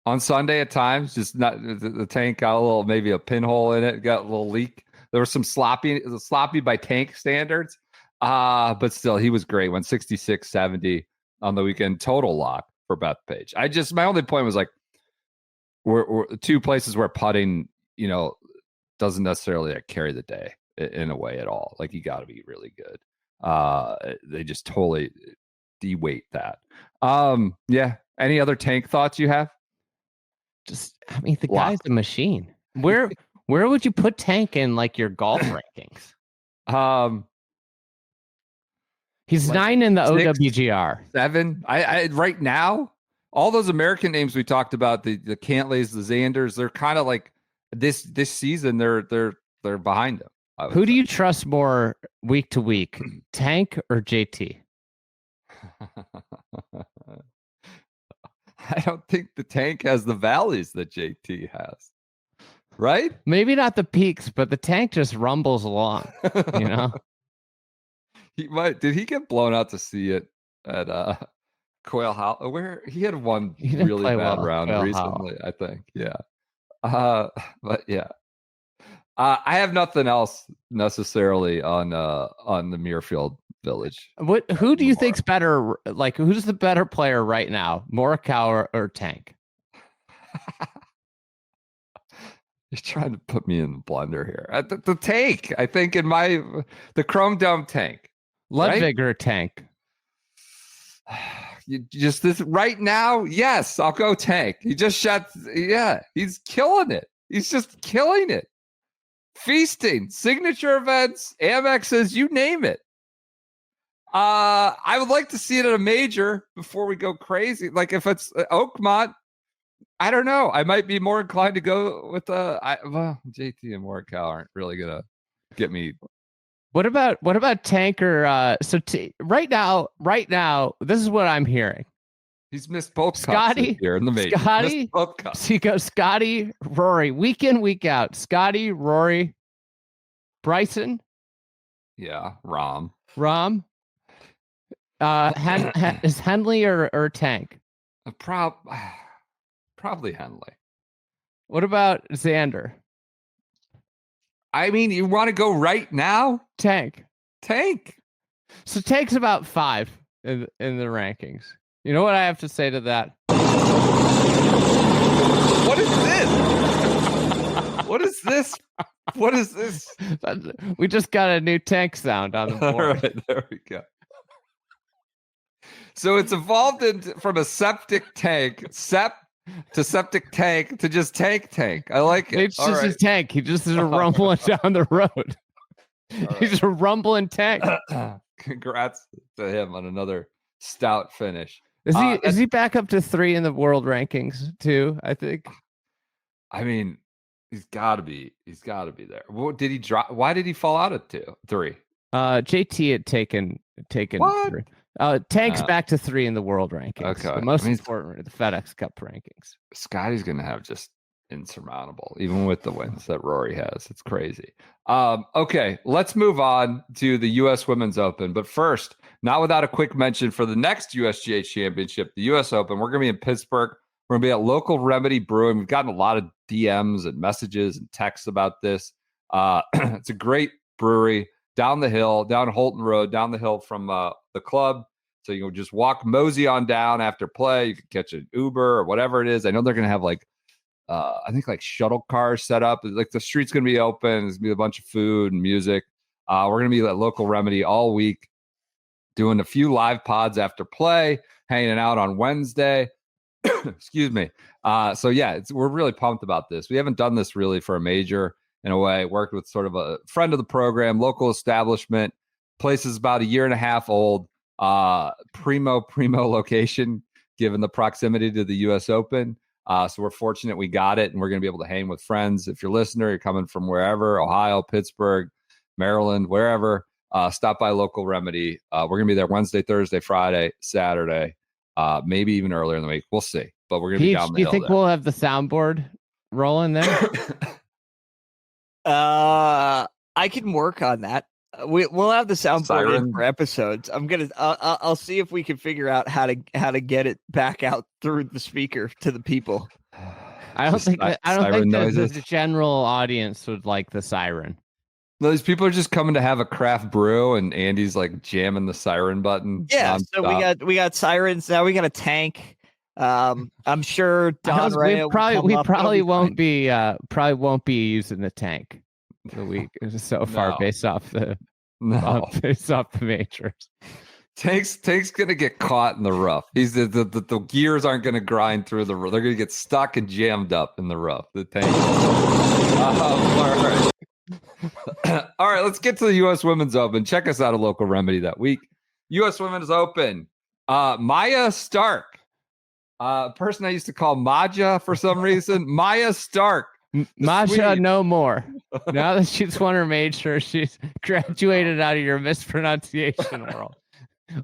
on Sunday at times. Just not the Tank got a little, maybe a pinhole in it, got a little leak. There was some sloppy by Tank standards. But still, he was great. Went 66-70 on the weekend. Total lock for Bethpage. My only point was like, we're two places where putting, doesn't necessarily carry the day in a way at all. Like you got to be really good. They just totally de-weight that. Yeah. Any other Tank thoughts you have? The guy's a machine. Where would you put Tank in like your golf rankings? He's 9 in the 6, OWGR. 7. I right now, all those American names we talked about, the Cantlays, the Xanders, they're kind of like this season. They're behind him. Who do you trust more week to week, Tank or JT? I don't think the tank has the valleys that JT has. Right? Maybe not the peaks, but the tank just rumbles along. You know, He might. Did he get blown out to see it at Quail Hollow? Where he had one He didn't really play bad well at round Quail recently, I think. Yeah. But yeah. I have nothing else necessarily on the Muirfield Village. Who do you think's better? Like, who's the better player right now, Morikawa or Tank? You're trying to put me in the blender here. The tank, I think, the Chrome Dome tank. Ludwig or Tank? You just this right now, yes, I'll go tank. He just shot, yeah, he's killing it. He's just killing it. Feasting, signature events, Amexes, you name it. I would like to see it at a major before we go crazy. Like if it's Oakmont, I don't know. I might be more inclined to go with JT and Morikawa aren't really gonna get me. What about Tank or right now, this is what I'm hearing. He's missed both Scottie cups here in the major. Scottie, both cups. so you go Scottie, Rory, week in, week out. Scottie, Rory, Bryson. Yeah, Rahm. Is Henley or Tank? Probably Henley. What about Xander? I mean, you want to go right now? Tank. So Tank's about 5 in the rankings. You know what I have to say to that? What is this? What is this? We just got a new Tank sound on the board. All right, there we go. So it's evolved from a septic tank, to septic tank to just tank. I like it. It's just a tank. He just is a rumbling down the road. He's a rumbling tank. Congrats to him on another stout finish. Is he back up to 3 in the world rankings too? I think. I mean, he's got to be there. What did he drop? Why did he fall out at 3? JT had taken What? 3. Tank's back to 3 in the world rankings. Okay. The most important are the FedEx Cup rankings. Scottie's going to have just insurmountable, even with the wins that Rory has. It's crazy. Okay, let's move on to the U.S. Women's Open. But first, not without a quick mention for the next USGA Championship, the U.S. Open. We're going to be in Pittsburgh. We're going to be at Local Remedy Brewing. We've gotten a lot of DMs and messages and texts about this. It's a great brewery down the hill, down Holton Road, down the hill from the club. So you can just mosey on down after play. You can catch an Uber or whatever it is. I know they're going to have I think shuttle cars set up. Like the street's going to be open. There's going to be a bunch of food and music. We're going to be at Local Remedy all week, doing a few live pods after play, hanging out on Wednesday. Excuse me. So yeah, we're really pumped about this. We haven't done this really for a major in a way. Worked with sort of a friend of the program, local establishment. Place is about a year and a half old. Primo location, given the proximity to the U.S. Open. So we're fortunate we got it, and we're going to be able to hang with friends. If you're a listener, you're coming from wherever, Ohio, Pittsburgh, Maryland, wherever, stop by Local Remedy. We're going to be there Wednesday, Thursday, Friday, Saturday, maybe even earlier in the week. We'll see. But we're going to be down the hill. Do you think we'll have the soundboard rolling there? I can work on that. We'll have the soundboard in for episodes. I'll see if we can figure out how to get it back out through the speaker to the people. I don't think the general audience would like the siren. Those people are just coming to have a craft brew, and Andy's jamming the siren button. Yeah, so we got sirens now. We got a tank. I'm sure Don Ray we probably won't be using the tank. The week is so far based off the majors. Tank's gonna get caught in the rough. He's the gears aren't gonna grind through the rough. They're gonna get stuck and jammed up in the rough. The tank. All right, let's get to the U.S. Women's Open. Check us out at Local Remedy that week. U.S. Women's Open. Maya Stark, person I used to call Maja for some reason. Maya Stark. Masha, no more. Now that she's won her major, she's graduated out of your mispronunciation world.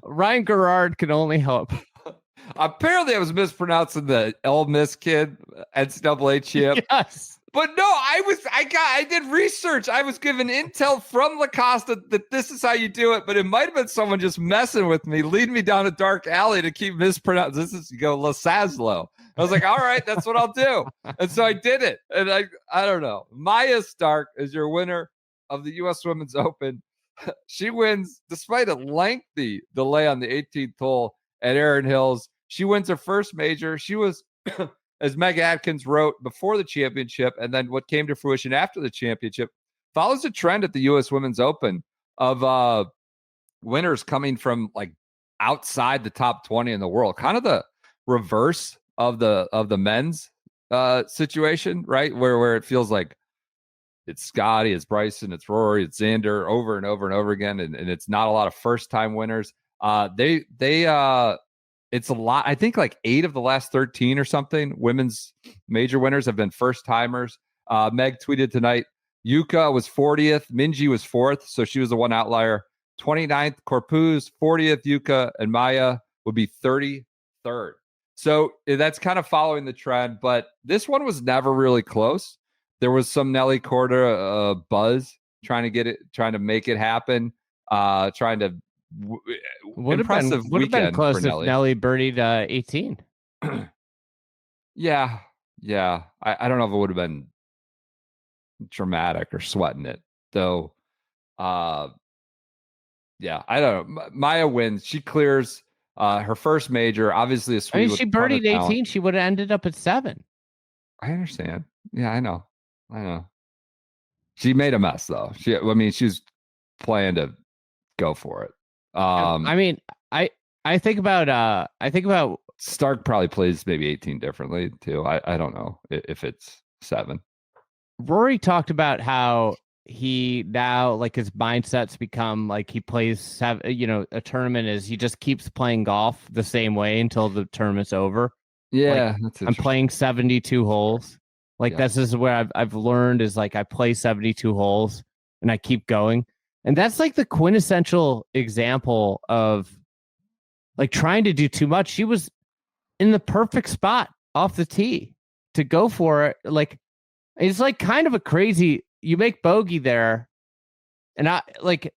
Ryan Gerard can only hope. Apparently, I was mispronouncing the El Miss kid NCAA champ. Yes. But no, I did research. I was given intel from Lacosta that this is how you do it, but it might have been someone just messing with me, leading me down a dark alley to keep mispronouncing. This is, you go, LaSazlo. I was like, all right, that's what I'll do. And so I did it. And I don't know. Maya Stark is your winner of the U.S. Women's Open. She wins despite a lengthy delay on the 18th hole at Erin Hills. She wins her first major. She was, as Meg Atkins wrote before the championship, and then what came to fruition after the championship, follows a trend at the U.S. Women's Open of winners coming from like outside the top 20 in the world, kind of the reverse of the men's situation, right? Where it feels like it's Scottie, it's Bryson, it's Rory, it's Xander over and over and over again, and it's not a lot of first-time winners. It's a lot. I think like 8 of the last 13 or something women's major winners have been first timers. Meg tweeted tonight, Yuka was 40th. Minji was 4th. So she was the one outlier. 29th, Corpuz, 40th, Yuka, and Maya would be 33rd. So that's kind of following the trend. But this one was never really close. There was some Nelly Korda buzz trying to make it happen, trying to Would have been close if Nelly birdied 18. Yeah. I don't know if it would have been dramatic or sweating it though. Yeah, I don't know. Maya wins. She clears her first major. Obviously, she birdied 18. She would have ended up at 7. I understand. Yeah, I know. She made a mess though. She was playing to go for it. I think about Stark probably plays maybe 18 differently too. I don't know if it's 7. Rory talked about how he now, like, his mindset's become like he plays a tournament is he just keeps playing golf the same way until the tournament's over. Yeah, like, I'm playing 72 holes. Like, this is where I've learned is like I play 72 holes and I keep going. And that's like the quintessential example of like trying to do too much. She was in the perfect spot off the tee to go for it. Like, it's like kind of a crazy, you make bogey there. And I like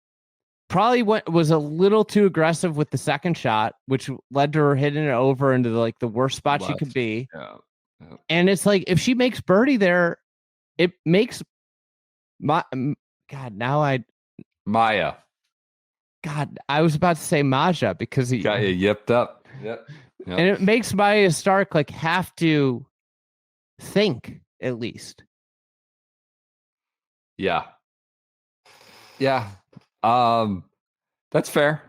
probably was a little too aggressive with the second shot, which led to her hitting it over into the worst spot she could be. Yeah. And it's like, if she makes birdie there, it makes Maya. God, I was about to say Maja because he got you yipped up. Yep. And it makes Maya Stark like have to think at least. Yeah. That's fair.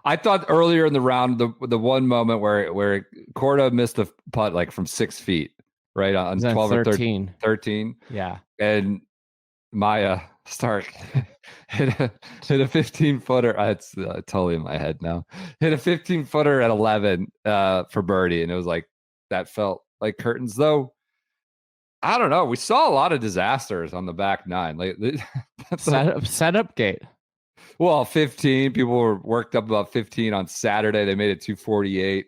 I thought earlier in the round, the one moment where Korda missed a putt like from 6 feet, right on 12 or 13. Yeah. And Maya Stark hit a 15-footer. It's totally in my head now. Hit a 15-footer at 11 for birdie, and it was like that felt like curtains. Though I don't know, we saw a lot of disasters on the back nine. Like setup gate. Well, 15 people were worked up about 15 on Saturday. They made it 248.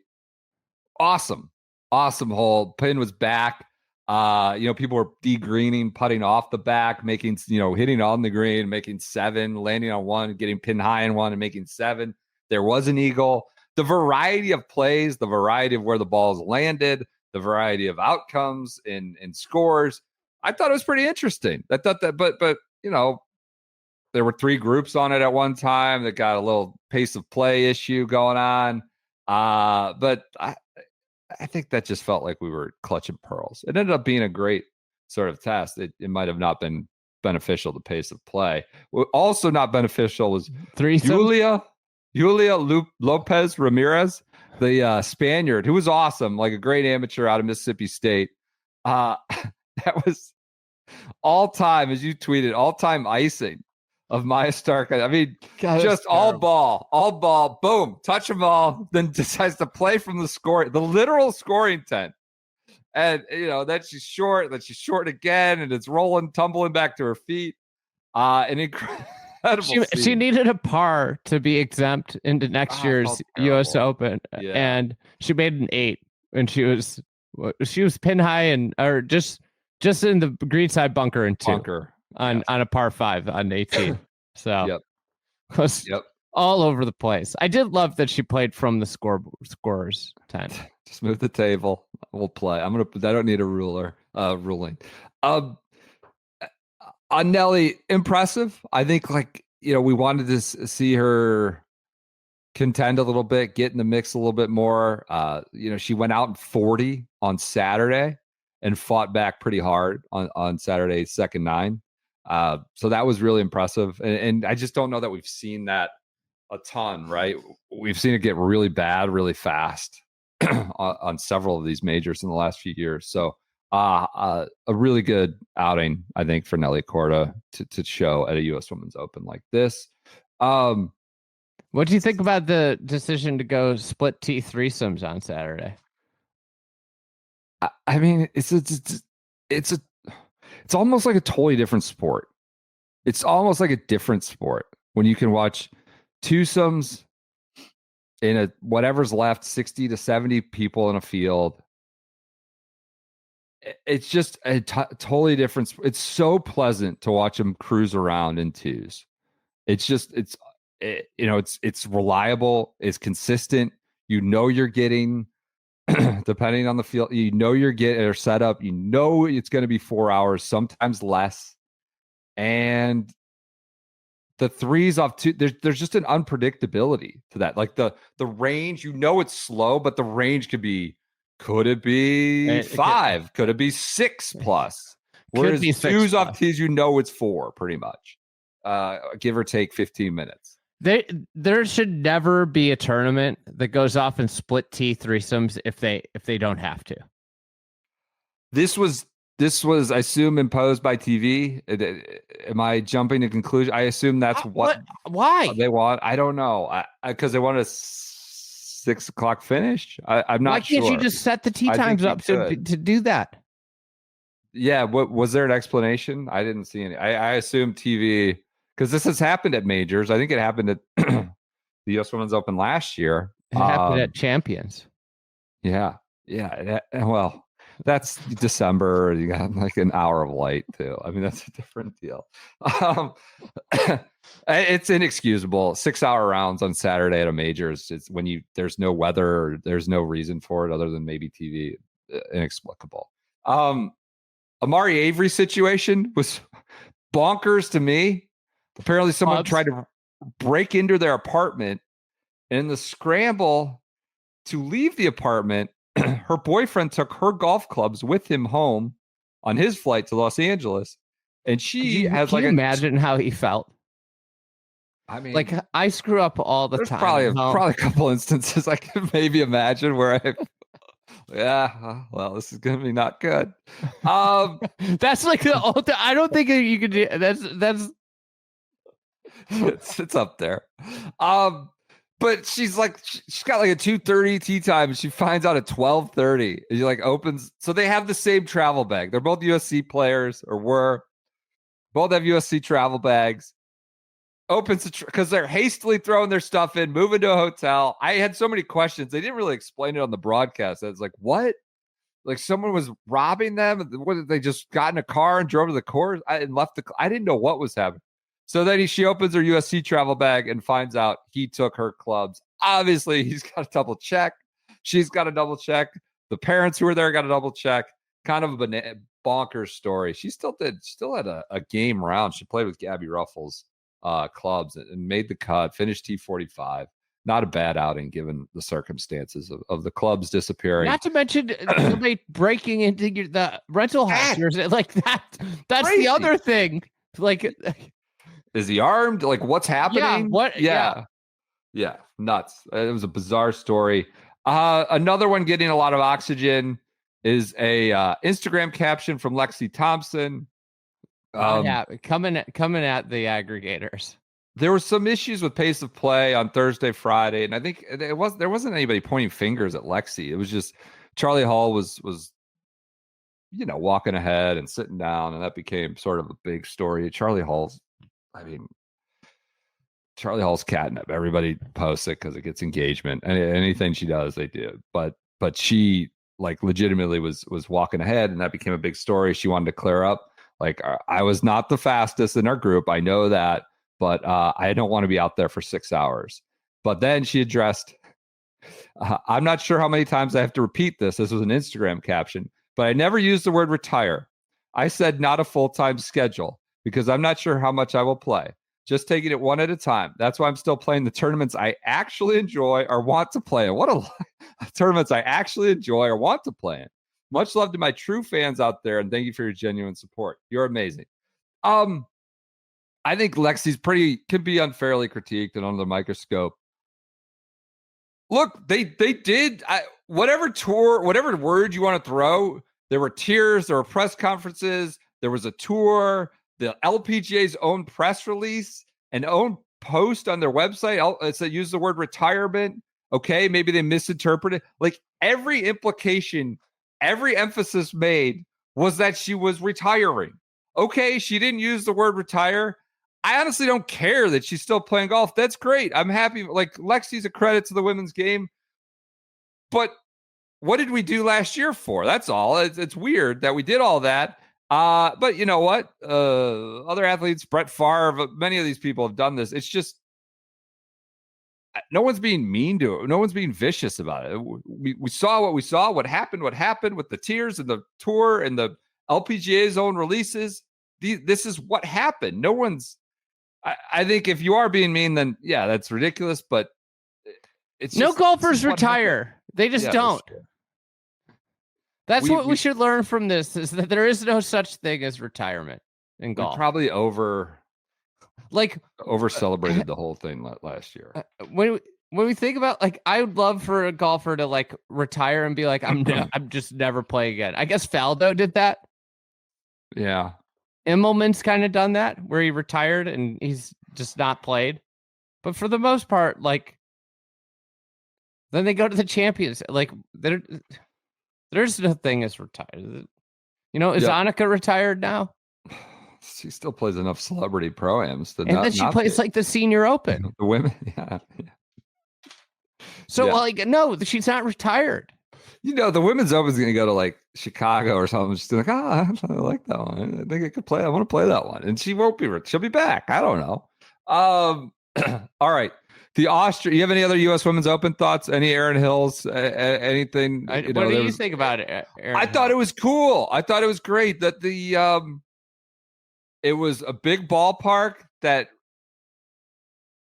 Awesome hole. Pin was back. People were de-greening, putting off the back, making, hitting on the green, making 7, landing on 1, getting pin high in 1 and making 7. There was an eagle. The variety of plays, the variety of where the balls landed, the variety of outcomes and scores. I thought it was pretty interesting. I thought that, but there were 3 groups on it at one time that got a little pace of play issue going on. But I think that just felt like we were clutching pearls. It ended up being a great sort of test. It might have not been beneficial to pace of play. What also not beneficial was Julia Lopez Ramirez, the Spaniard, who was awesome, like a great amateur out of Mississippi State. That was all-time, as you tweeted, all-time icing of Maya Stark. I mean, God, just all ball, boom, touch them all, then decides to play from the literal scoring tent. And, then she's short again, and it's rolling, tumbling back to her feet. incredible. She needed a par to be exempt into next year's U.S. Open, and she made an 8, and she was pin high or just in the greenside bunker and 2 on a par 5 on 18. So was all over the place. I did love that she played from the scorer's tent. Just move the table. We'll play. I don't need a ruling. On Nelly, impressive. I think we wanted to see her contend a little bit, get in the mix a little bit more. She went out in 40 on Saturday and fought back pretty hard on Saturday's second 9. So that was really impressive. And I just don't know that we've seen that a ton, right? We've seen it get really bad, really fast on several of these majors in the last few years. So a really good outing, I think, for Nelly Korda to show at a U.S. Women's Open like this. What do you think about the decision to go split tee threesomes on Saturday? I mean, it's almost like a totally different sport. It's almost like a different sport when you can watch twosomes in whatever's left, 60 to 70 people in a field. It's just a totally different. It's so pleasant to watch them cruise around in twos. It's reliable. It's consistent. You're getting, depending on the field, you're getting or set up. It's going to be 4 hours, sometimes less. And the threes off two, there's just an unpredictability to that. Like the range, it's slow, but the range could it be 5? Could it be 6 plus? Whereas twos off tees, it's 4 pretty much, give or take 15 minutes. There should never be a tournament that goes off in split tee threesomes if they don't have to. This was, I assume, imposed by TV. Am I jumping to conclusion? I assume that's why they want. I don't know, because they want a 6 o'clock finish. I'm not sure. Why can't you just set the tee times up to do that? Yeah. What was there an explanation? I didn't see any. I assume TV, because this has happened at majors. I think it happened at the U.S. Women's Open last year. It happened at Champions. Yeah. Well, that's December. You got like an hour of light too. I mean, that's a different deal. It's inexcusable. 6-hour rounds on Saturday at a majors. It's when there's no weather or there's no reason for it other than maybe TV. Inexplicable. Amari Avery situation was bonkers to me. Apparently someone tried to break into their apartment, and in the scramble to leave the apartment, her boyfriend took her golf clubs with him home on his flight to Los Angeles. And she has can you imagine how he felt? I mean, like, I screw up all the time. Probably a couple instances I can maybe imagine where this is going to be not good. That's like I don't think you could do that's it's up there. But she's got like a 2:30 tee time, and she finds out at 12:30. And she opens. So they have the same travel bag. They're both USC players, both have USC travel bags. Opens because they're hastily throwing their stuff in, moving to a hotel. I had so many questions. They didn't really explain it on the broadcast. I was like, what? Like someone was robbing them? What, they just got in a car and drove to the course and left I didn't know what was happening. So then she opens her USC travel bag and finds out he took her clubs. Obviously, he's got to double check. She's got to double check. The parents who were there got to double check. Kind of a bonkers story. She still had a game round. She played with Gabby Ruffles clubs and made the cut, finished T45. Not a bad outing given the circumstances of the clubs disappearing. Not to mention somebody breaking into the rental house. Like that. That's crazy. The other thing. Like, is he armed? Like, what's happening? Yeah. What? Yeah. Nuts. It was a bizarre story. Another one getting a lot of oxygen is a Instagram caption from Lexi Thompson. Coming at the aggregators. There were some issues with pace of play on Thursday, Friday, and I think there wasn't anybody pointing fingers at Lexi. It was just Charlie Hall was walking ahead and sitting down, and that became sort of a big story. Charlie Hall's, I mean, Charlie Hall's catnip. Everybody posts it because it gets engagement, and anything she does, they do. But she like legitimately was walking ahead, and that became a big story. She wanted to clear up. Like, I was not the fastest in our group. I know that, but I don't want to be out there for 6 hours. But then she addressed, I'm not sure how many times I have to repeat this. This was an Instagram caption, but I never used the word retire. I said not a full-time schedule because I'm not sure how much I will play. Just taking it one at a time. That's why I'm still playing the tournaments I actually enjoy or want to play in. What a tournaments I actually enjoy or want to play in. Much love to my true fans out there, and thank you for your genuine support. You're amazing. I think Lexi's can be unfairly critiqued and under the microscope. Look, they did whatever word you want to throw. There were tears, there were press conferences, there was a tour, the LPGA's own press release, an own post on their website. It said use the word retirement. Okay, maybe they misinterpreted. Like every implication, every emphasis made was that she was retiring. Okay, she didn't use the word retire. I honestly don't care that she's still playing golf. That's great. I'm happy. Like Lexi's a credit to the women's game. But what did we do last year for? That's all. It's weird that we did all that. But you know what? Other athletes, Brett Favre, many of these people have done this. It's just no one's being mean to it. No one's being vicious about it. We saw what we saw. What happened with the tears and the tour and the LPGA's own releases. This is what happened. No one's. I think if you are being mean, then yeah, that's ridiculous. But it's no just, golfers retire. They just don't. That's what we should learn from this: is that there is no such thing as retirement in golf. We probably over celebrated the whole thing last year. When we think about, like, I would love for a golfer to like retire and be like, I'm just never play again. I guess Faldo did that. Yeah. Immelman's kind of done that, where he retired and he's just not played. But for the most part, like, then they go to the Champions. Like, there's no thing as retired. You know, is Annika retired now? She still plays enough celebrity pro-ams. And then she plays like the Senior Open. The women, yeah. So, like, no, she's not retired. You know, the women's open is going to go to like Chicago or something. She's like, I like that one. I think I could play. I want to play that one. And she won't be. She'll be back. I don't know. All right. The Austria. You have any other U.S. Women's Open thoughts? Any Erin Hills? Anything? What do you think about it, Erin? I thought it was cool. I thought it was great that it was a big ballpark, that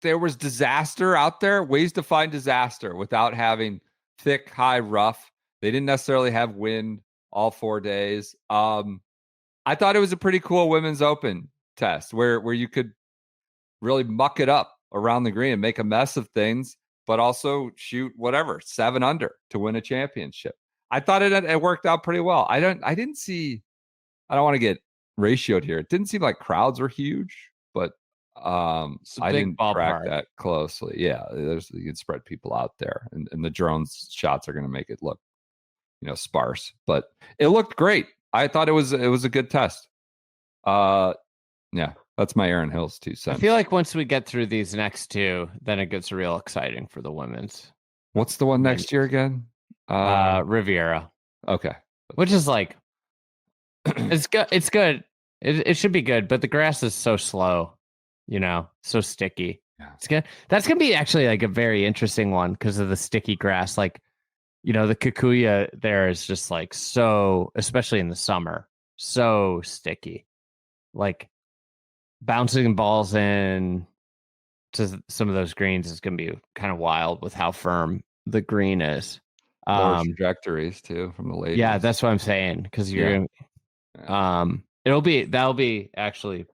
there was disaster out there, ways to find disaster without having thick, high, rough. They didn't necessarily have wind all 4 days. I thought it was a pretty cool Women's Open test where you could really muck it up around the green and make a mess of things, but also shoot whatever 7 under to win a championship. I thought it worked out pretty well. I don't want to get ratioed here. It didn't seem like crowds were huge, but I didn't track that closely. Yeah, you can spread people out there, and the drone shots are going to make it look, sparse. But it looked great. I thought it was a good test. Yeah, that's my Erin Hills 2 cents. I feel like once we get through these next two, then it gets real exciting for the women's. What's the one next year again? Riviera. Okay, which is like, it's good. It's good. It should be good, but the grass is so slow. So sticky. Yeah. It's good. That's gonna be actually like a very interesting one because of the sticky grass. Like, the Kikuya there is just like so, especially in the summer, so sticky. Like bouncing balls in to some of those greens is gonna be kind of wild with how firm the green is. Trajectories too from the ladies. Yeah, that's what I'm saying. Because you're that'll be actually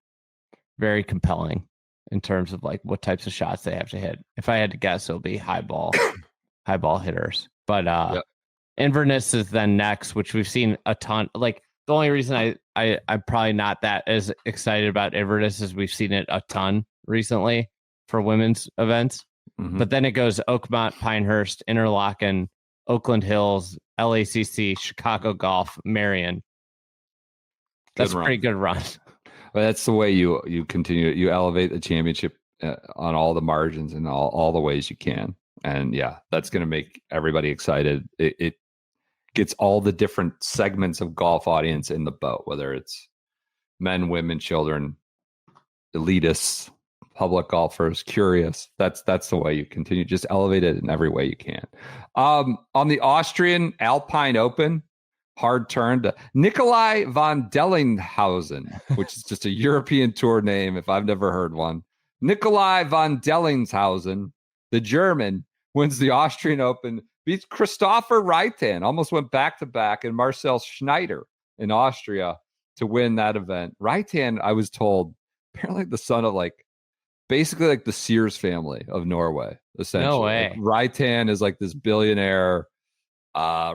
very compelling in terms of like what types of shots they have to hit. If I had to guess, it'll be high ball hitters. But Inverness is then next, which we've seen a ton. Like the only reason I'm probably not that as excited about Inverness is we've seen it a ton recently for women's events. Mm-hmm. But then it goes Oakmont, Pinehurst, Interlaken, Oakland Hills, LACC, Chicago Golf, Marion. That's a pretty good run. But that's the way you continue. You elevate the championship on all the margins and all the ways you can. And yeah, that's going to make everybody excited. It gets all the different segments of golf audience in the boat, whether it's men, women, children, elitists, public golfers, curious. That's the way you continue. Just elevate it in every way you can. On the Austrian Alpine Open, hard turn to Nikolai von Dellinghausen, which is just a European tour name if I've never heard one. Nikolai von Dellinghausen, the German, wins the Austrian Open, beats Christopher Reitan, almost went back-to-back, and Marcel Schneider in Austria to win that event. Reitan, I was told, apparently the son of basically like the Sears family of Norway, essentially. No way. Reitan is like this billionaire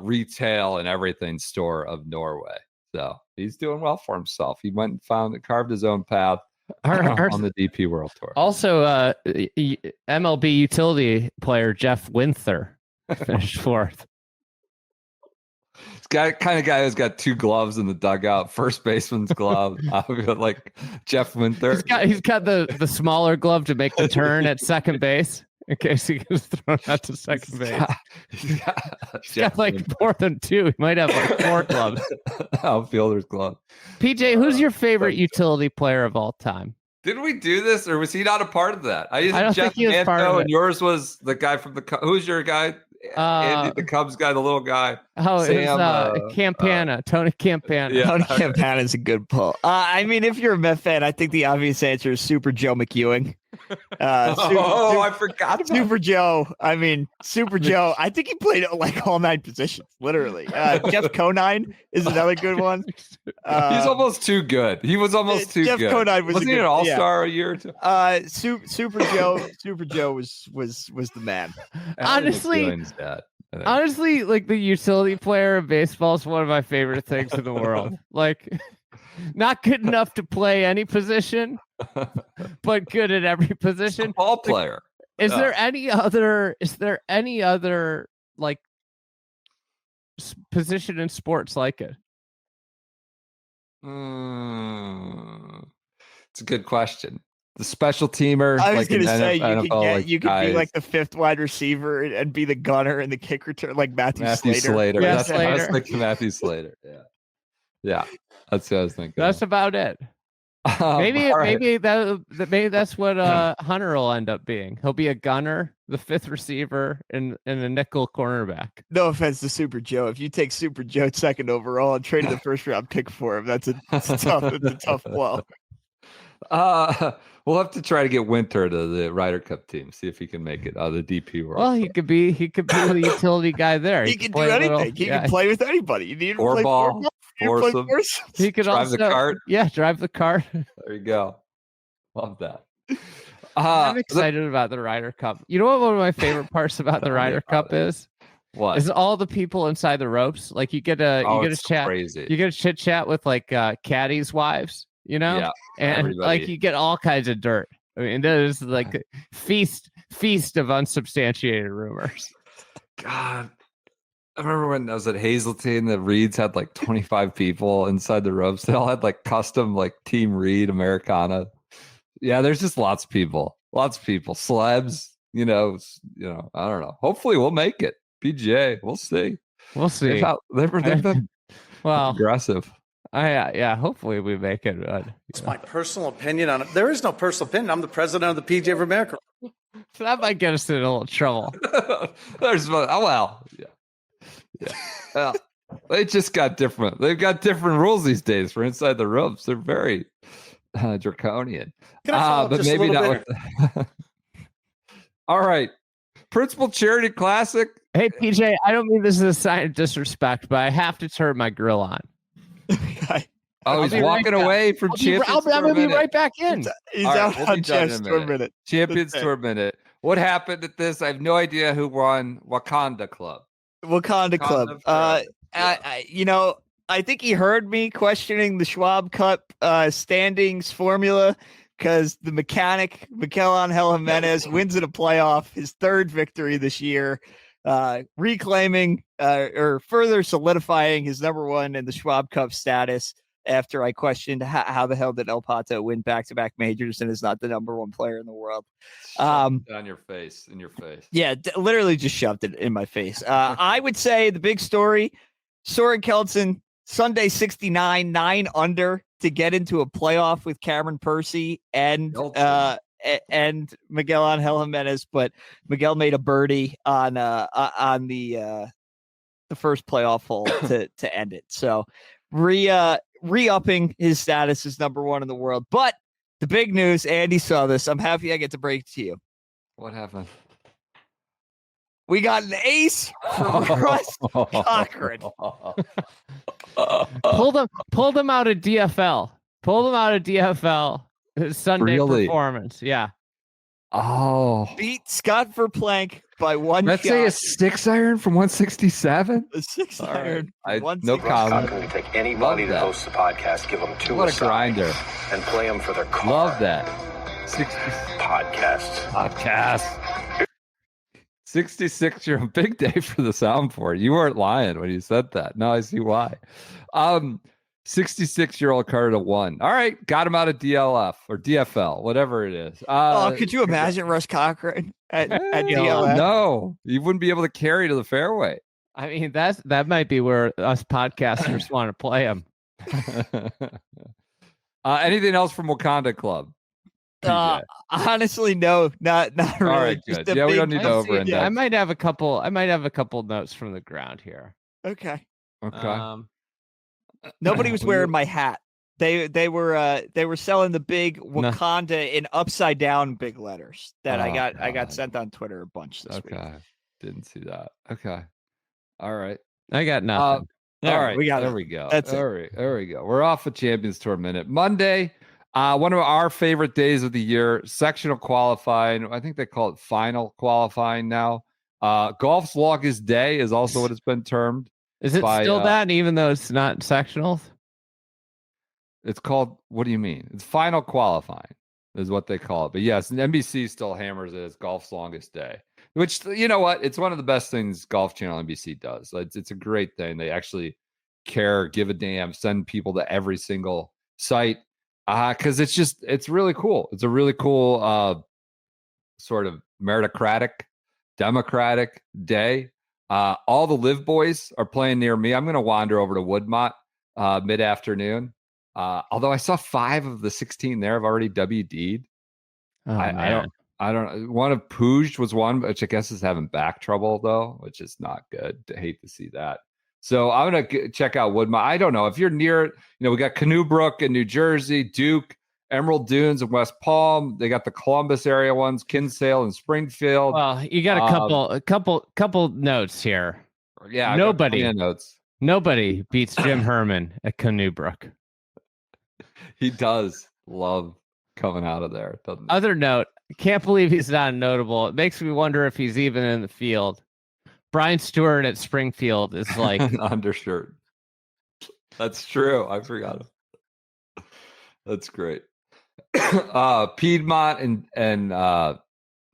retail and everything store of Norway. So he's doing well for himself. He went and carved his own path on the DP World Tour. Also, MLB utility player Jeff Winther finished fourth. It's got kind of guy who's got two gloves in the dugout, first baseman's glove, like Jeff Winther. He's got the smaller glove to make the turn at second base in case he gets thrown out to second base. He's got like more than two. He might have like four gloves. Outfielder's glove. PJ, who's your favorite utility player of all time? Did we do this, or was he not a part of that? I don't Jeff think he was part of Manto, it. and yours was the guy from the. Who's your guy? Andy, the Cubs guy, the little guy. Oh, Sam, it was Campana, Tony Campana. Yeah. Tony Campana is a good pull. I mean, if you're a Met fan, I think the obvious answer is Super Joe McEwing. I forgot about Super Joe. I mean, Super Joe. I think he played like all 9 positions, literally. Jeff Conine is another good one. He's almost too good. He was almost too Jeff good. Conine was Wasn't he an all-star a year or two? Super Joe was the man. Honestly, like the utility player of baseball is one of my favorite things in the world. Like, not good enough to play any position, but good at every position. Ball player. Is there any other like position in sports like it? It's a good question. The special teamer. I was going to say you could guys. be like the 5th wide receiver and be the gunner and the kick return, like Matthew Slater. Yeah, That's Slater. I was thinking Matthew Slater. Yeah. That's what I was thinking. That's about it. Maybe that's what Hunter will end up being. He'll be a gunner, the 5th receiver, and a nickel cornerback. No offense to Super Joe. If you take Super Joe 2nd overall and traded the 1st round pick for him, that's a tough blow. We'll have to try to get Winter to the Ryder Cup team. See if he can make it. The DP World. Well, he could be the utility guy there. He can do anything. He can play with anybody. You need to play ball. Foursome. He could drive also the cart. Yeah, drive the cart. There you go. Love that. I'm excited about the Ryder Cup. You know what one of my favorite parts about the Ryder Cup is? What? Is all the people inside the ropes. Like you get a chat. Crazy. You get a chit chat with like caddies' wives, you know? Yeah. And everybody. like you get all kinds of dirt. I mean, there's like a feast of unsubstantiated rumors. God. I remember when I was at Hazeltine, the Reeds had like 25 people inside the ropes. They all had like custom like Team Reed Americana. Yeah, there's just lots of people. Celebs, you know, I don't know. Hopefully we'll make it. PGA, we'll see. They've been aggressive. Hopefully we make it. It's my personal opinion on it. There is no personal opinion. I'm the president of the PGA of America. So that might get us in a little trouble. Well, they just got different. They've got different rules these days for inside the ropes. They're very draconian. But maybe not. All right. Principal Charity Classic. Hey, PJ, I don't mean this is a sign of disrespect, but I have to turn my grill on. He's walking away from Champions Tour. I'm going to be right back in. He's out on Champions Tour minute. Champions Tour minute. What happened at this? I have no idea who won. Wakanda Club. I think he heard me questioning the Schwab Cup standings formula because the mechanic, Miguel Angel Jimenez, wins in a playoff, his 3rd victory this year, reclaiming or further solidifying his #1 in the Schwab Cup status. after I questioned how the hell did El Pato win back-to-back majors and is not the number one player in the world. On your face, in your face. Yeah, literally just shoved it in my face. I would say the big story, Soren Kelton, Sunday 69, 9 under to get into a playoff with Cameron Percy and Miguel Angel Jimenez, but Miguel made a birdie on the first playoff hole to end it. So re-upping his status as number one in the world. But the big news, Andy saw this. I'm happy I get to break it to you. What happened? We got an ace from Russ Cochran. Pulled him out of DFL. Pulled him out of DFL. His Sunday performance. Yeah. Oh. Beat Scott Verplank by one Let's shot. say a 6-iron from 167. A 6-iron. No comment. Cochran can take anybody that hosts the podcast, give them two What a grinder. and play them for their car. Love that. 60 Podcast. 66, you're a big day for the soundboard. You weren't lying when you said that. Now I see why. 66-year-old Carter 1. All right, got him out of DLF or DFL, whatever it is. Could you imagine Russ Cochran at DLF? No, you wouldn't be able to carry to the fairway. I mean, that might be where us podcasters want to play him. Anything else from Wakanda Club? Honestly, no, not really. All right, good. Yeah, we don't need to over-index. I might have a couple notes from the ground here. Okay. Okay. Nobody was wearing my hat. They were selling the big Wakanda in upside down big letters that I got sent on Twitter a bunch this week. Okay. Didn't see that. Okay. All right. I got nothing. All right. We got there it. we go. That's all right. There we go. We're off a Champions Tour minute. Monday, one of our favorite days of the year, sectional qualifying. I think they call it final qualifying now. Golf's longest day is also what it's been termed. Is it still that, even though it's not sectionals? It's called, what do you mean? It's final qualifying is what they call it. But yes, NBC still hammers it as golf's longest day, which, you know what? It's one of the best things Golf Channel NBC does. It's a great thing. They actually care, give a damn, send people to every single site because it's really cool. It's a really cool sort of meritocratic, democratic day. All the Live boys are playing near me. I'm going to wander over to Woodmont mid-afternoon. Although I saw 5 of the 16 there have already WD'd. I don't. One of Puig was one, which I guess is having back trouble though, which is not good. I hate to see that. So I'm gonna check out Woodmont. I don't know if you're near. We got Canoe Brook in New Jersey, Duke, Emerald Dunes in West Palm. They got the Columbus area ones, Kinsale and Springfield. Well, you got a couple notes here. Yeah, Nobody beats Jim Herman at Canoe Brook. He does love coming out of there, doesn't he? Other note, can't believe he's not notable. It makes me wonder if he's even in the field. Brian Stewart at Springfield is like an undershirt. That's true. I forgot him. That's great. Piedmont and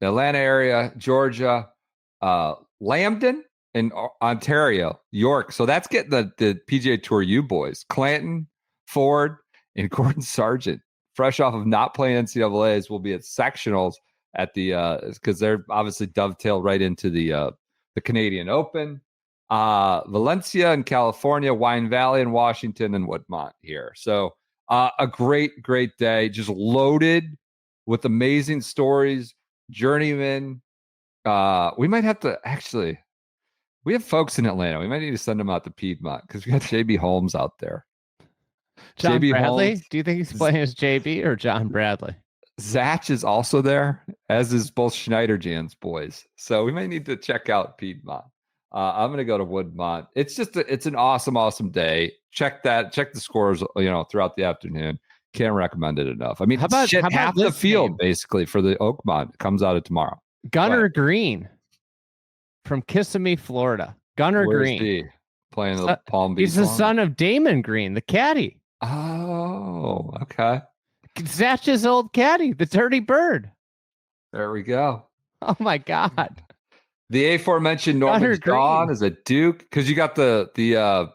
Atlanta area, Georgia, Lambton in Ontario, York. So that's getting the PGA Tour U boys. Clanton, Ford, and Gordon Sargent, fresh off of not playing NCAAs, will be at sectionals at the because they're obviously dovetailed right into the Canadian Open. Valencia in California, Wine Valley in Washington, and Woodmont here. So a great day, just loaded with amazing stories. Journeyman. We might have to actually. We have folks in Atlanta. We might need to send them out to Piedmont because we got JB Holmes out there. John JB Bradley? Holmes. Do you think he's playing as JB or John Bradley? Zach is also there, as is both Schneiderjan's boys. So we may need to check out Piedmont. I'm going to go to Woodmont. It's an awesome day. Check the scores, throughout the afternoon. Can't recommend it enough. I mean, half the field basically for the Oakmont comes out of tomorrow. Gunnar Green from Kissimmee, Florida. Gunnar Green. He? Playing the Palm Beach. He's the son of Damon Green, the caddy. Oh, okay. Zach's old caddy, the Dirty Bird. There we go. Oh my God. The aforementioned Norman John is a Duke because you got the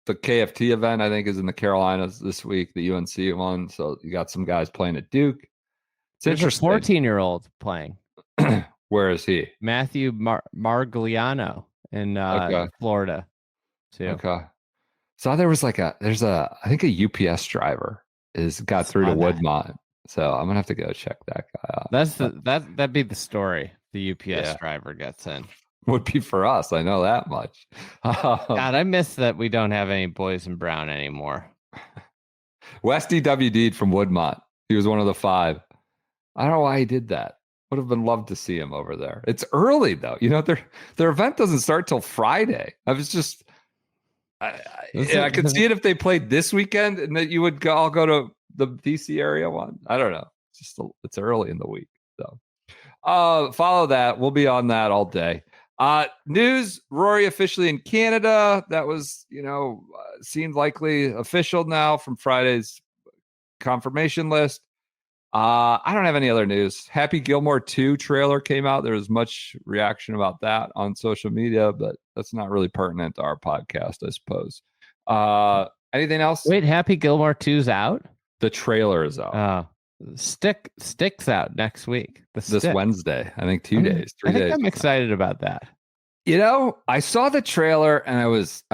the KFT event, I think, is in the Carolinas this week, the UNC one. So you got some guys playing at Duke. It's There's interesting. a 14-year-old playing. Where is he? Matthew Margliano in Florida, too. Okay. So there's I think a UPS driver got through to Woodmont. So I'm gonna have to go check that guy out. That'd be the story. The UPS driver gets in. Would be for us. I know that much. God, I miss that we don't have any boys in brown anymore. Westy WD'd from Woodmont. He was one of the 5. I don't know why he did that. Would have been loved to see him over there. It's early though. Their event doesn't start till Friday. I was just I could see it if they played this weekend and that you would all go to the DC area one. I don't know. It's early in the week. So follow that. We'll be on that all day. News, Rory officially in Canada. That was, seemed likely official now from Friday's confirmation list. I don't have any other news. Happy Gilmore 2 trailer came out. There was much reaction about that on social media, but that's not really pertinent to our podcast, I suppose. Anything else? Wait, Happy Gilmore 2's out? The trailer is out. Stick's out next week. This Wednesday. I think 2 days, 3 days. I'm excited about that. I saw the trailer and I was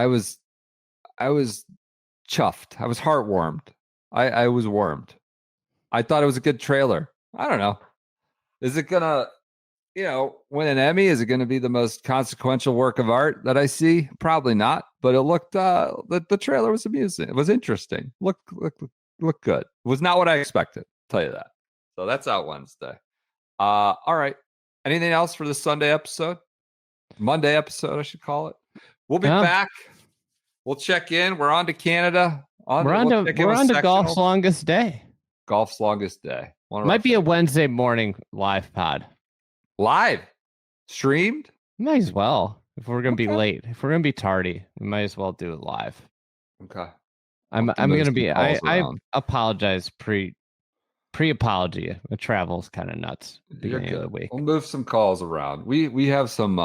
chuffed. I was heartwarmed. I was warmed. I thought it was a good trailer. I don't know. Is it gonna, win an Emmy? Is it gonna be the most consequential work of art that I see? Probably not. But it looked the trailer was amusing. It was interesting. Looked good. It was not what I expected. I'll tell you that. So that's out Wednesday. All right. Anything else for the Sunday episode? Monday episode, I should call it. We'll be back. We'll check in. We're on to Canada. We're on to golf's longest day. Golf's longest day. Might be a Wednesday morning live pod. Live? Streamed? Might as well. If we're going to be late. If we're going to be tardy, we might as well do it live. Okay. I'm going to be... I apologize pre-apology. The travel's kind of nuts. Beginning of the week. We'll move some calls around. We have some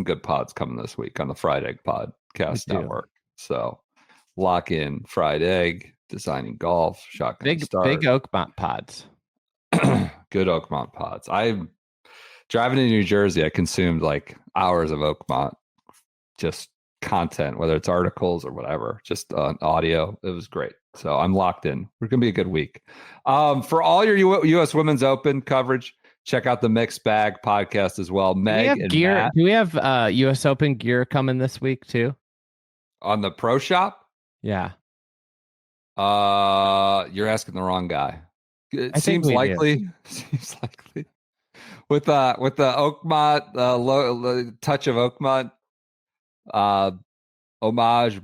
good pods coming this week on the Fried Egg Podcast Network. So lock in Fried Egg, Designing Golf, Shotgun Start. Big Oakmont pods. Good Oakmont pods. I'm driving to New Jersey. I consumed like hours of Oakmont, just content, whether it's articles or whatever, just audio. It was great. So I'm locked in. We're going to be a good week. For all your U.S. Women's Open coverage, check out the Mixed Bag podcast as well. Meg and gear. Matt. Do we have U.S. Open gear coming this week too? On the Pro Shop? Yeah. You're asking the wrong guy. It seems likely. Seems likely. With the Oakmont, touch of Oakmont, homage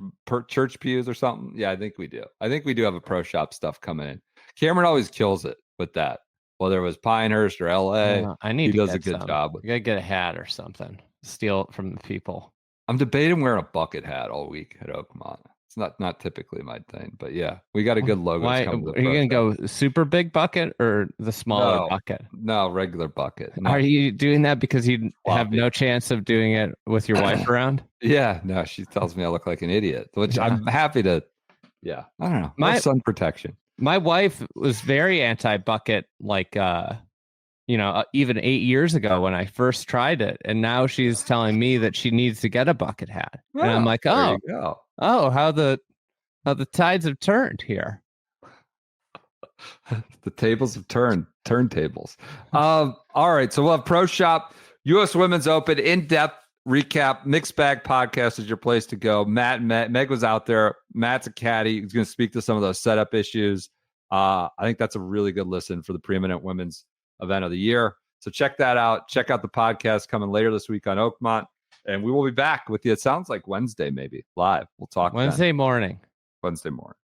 church pews or something. Yeah, I think we do. I think we do have a Pro Shop stuff coming in. Cameron always kills it with that. Whether it was Pinehurst or LA, he does a good job. You gotta get a hat or something. Steal it from the people. I'm debating wearing a bucket hat all week at Oakmont. It's not typically my thing, but yeah, we got a good logo. Are you gonna go super big bucket or the smaller bucket? No, regular bucket. No. Are you doing that because you have no chance of doing it with your wife around? Yeah, no, she tells me I look like an idiot, which I'm happy to. Yeah, I don't know. My sun protection. My wife was very anti-bucket, like even 8 years ago when I first tried it, and now she's telling me that she needs to get a bucket hat, and I'm like, how the tides have turned here. The tables have turned. Turntables. All right, so we'll have Pro Shop, U.S. Women's Open, in-depth recap. Mixed Bag podcast is your place to go. Meg was out there. Matt's a caddy. He's going to speak to some of those setup issues. I think that's a really good listen for the preeminent women's event of the year. So check that out. Check out the podcast coming later this week on Oakmont. And we will be back with you. It sounds like Wednesday, maybe live. We'll talk Wednesday morning. Wednesday morning.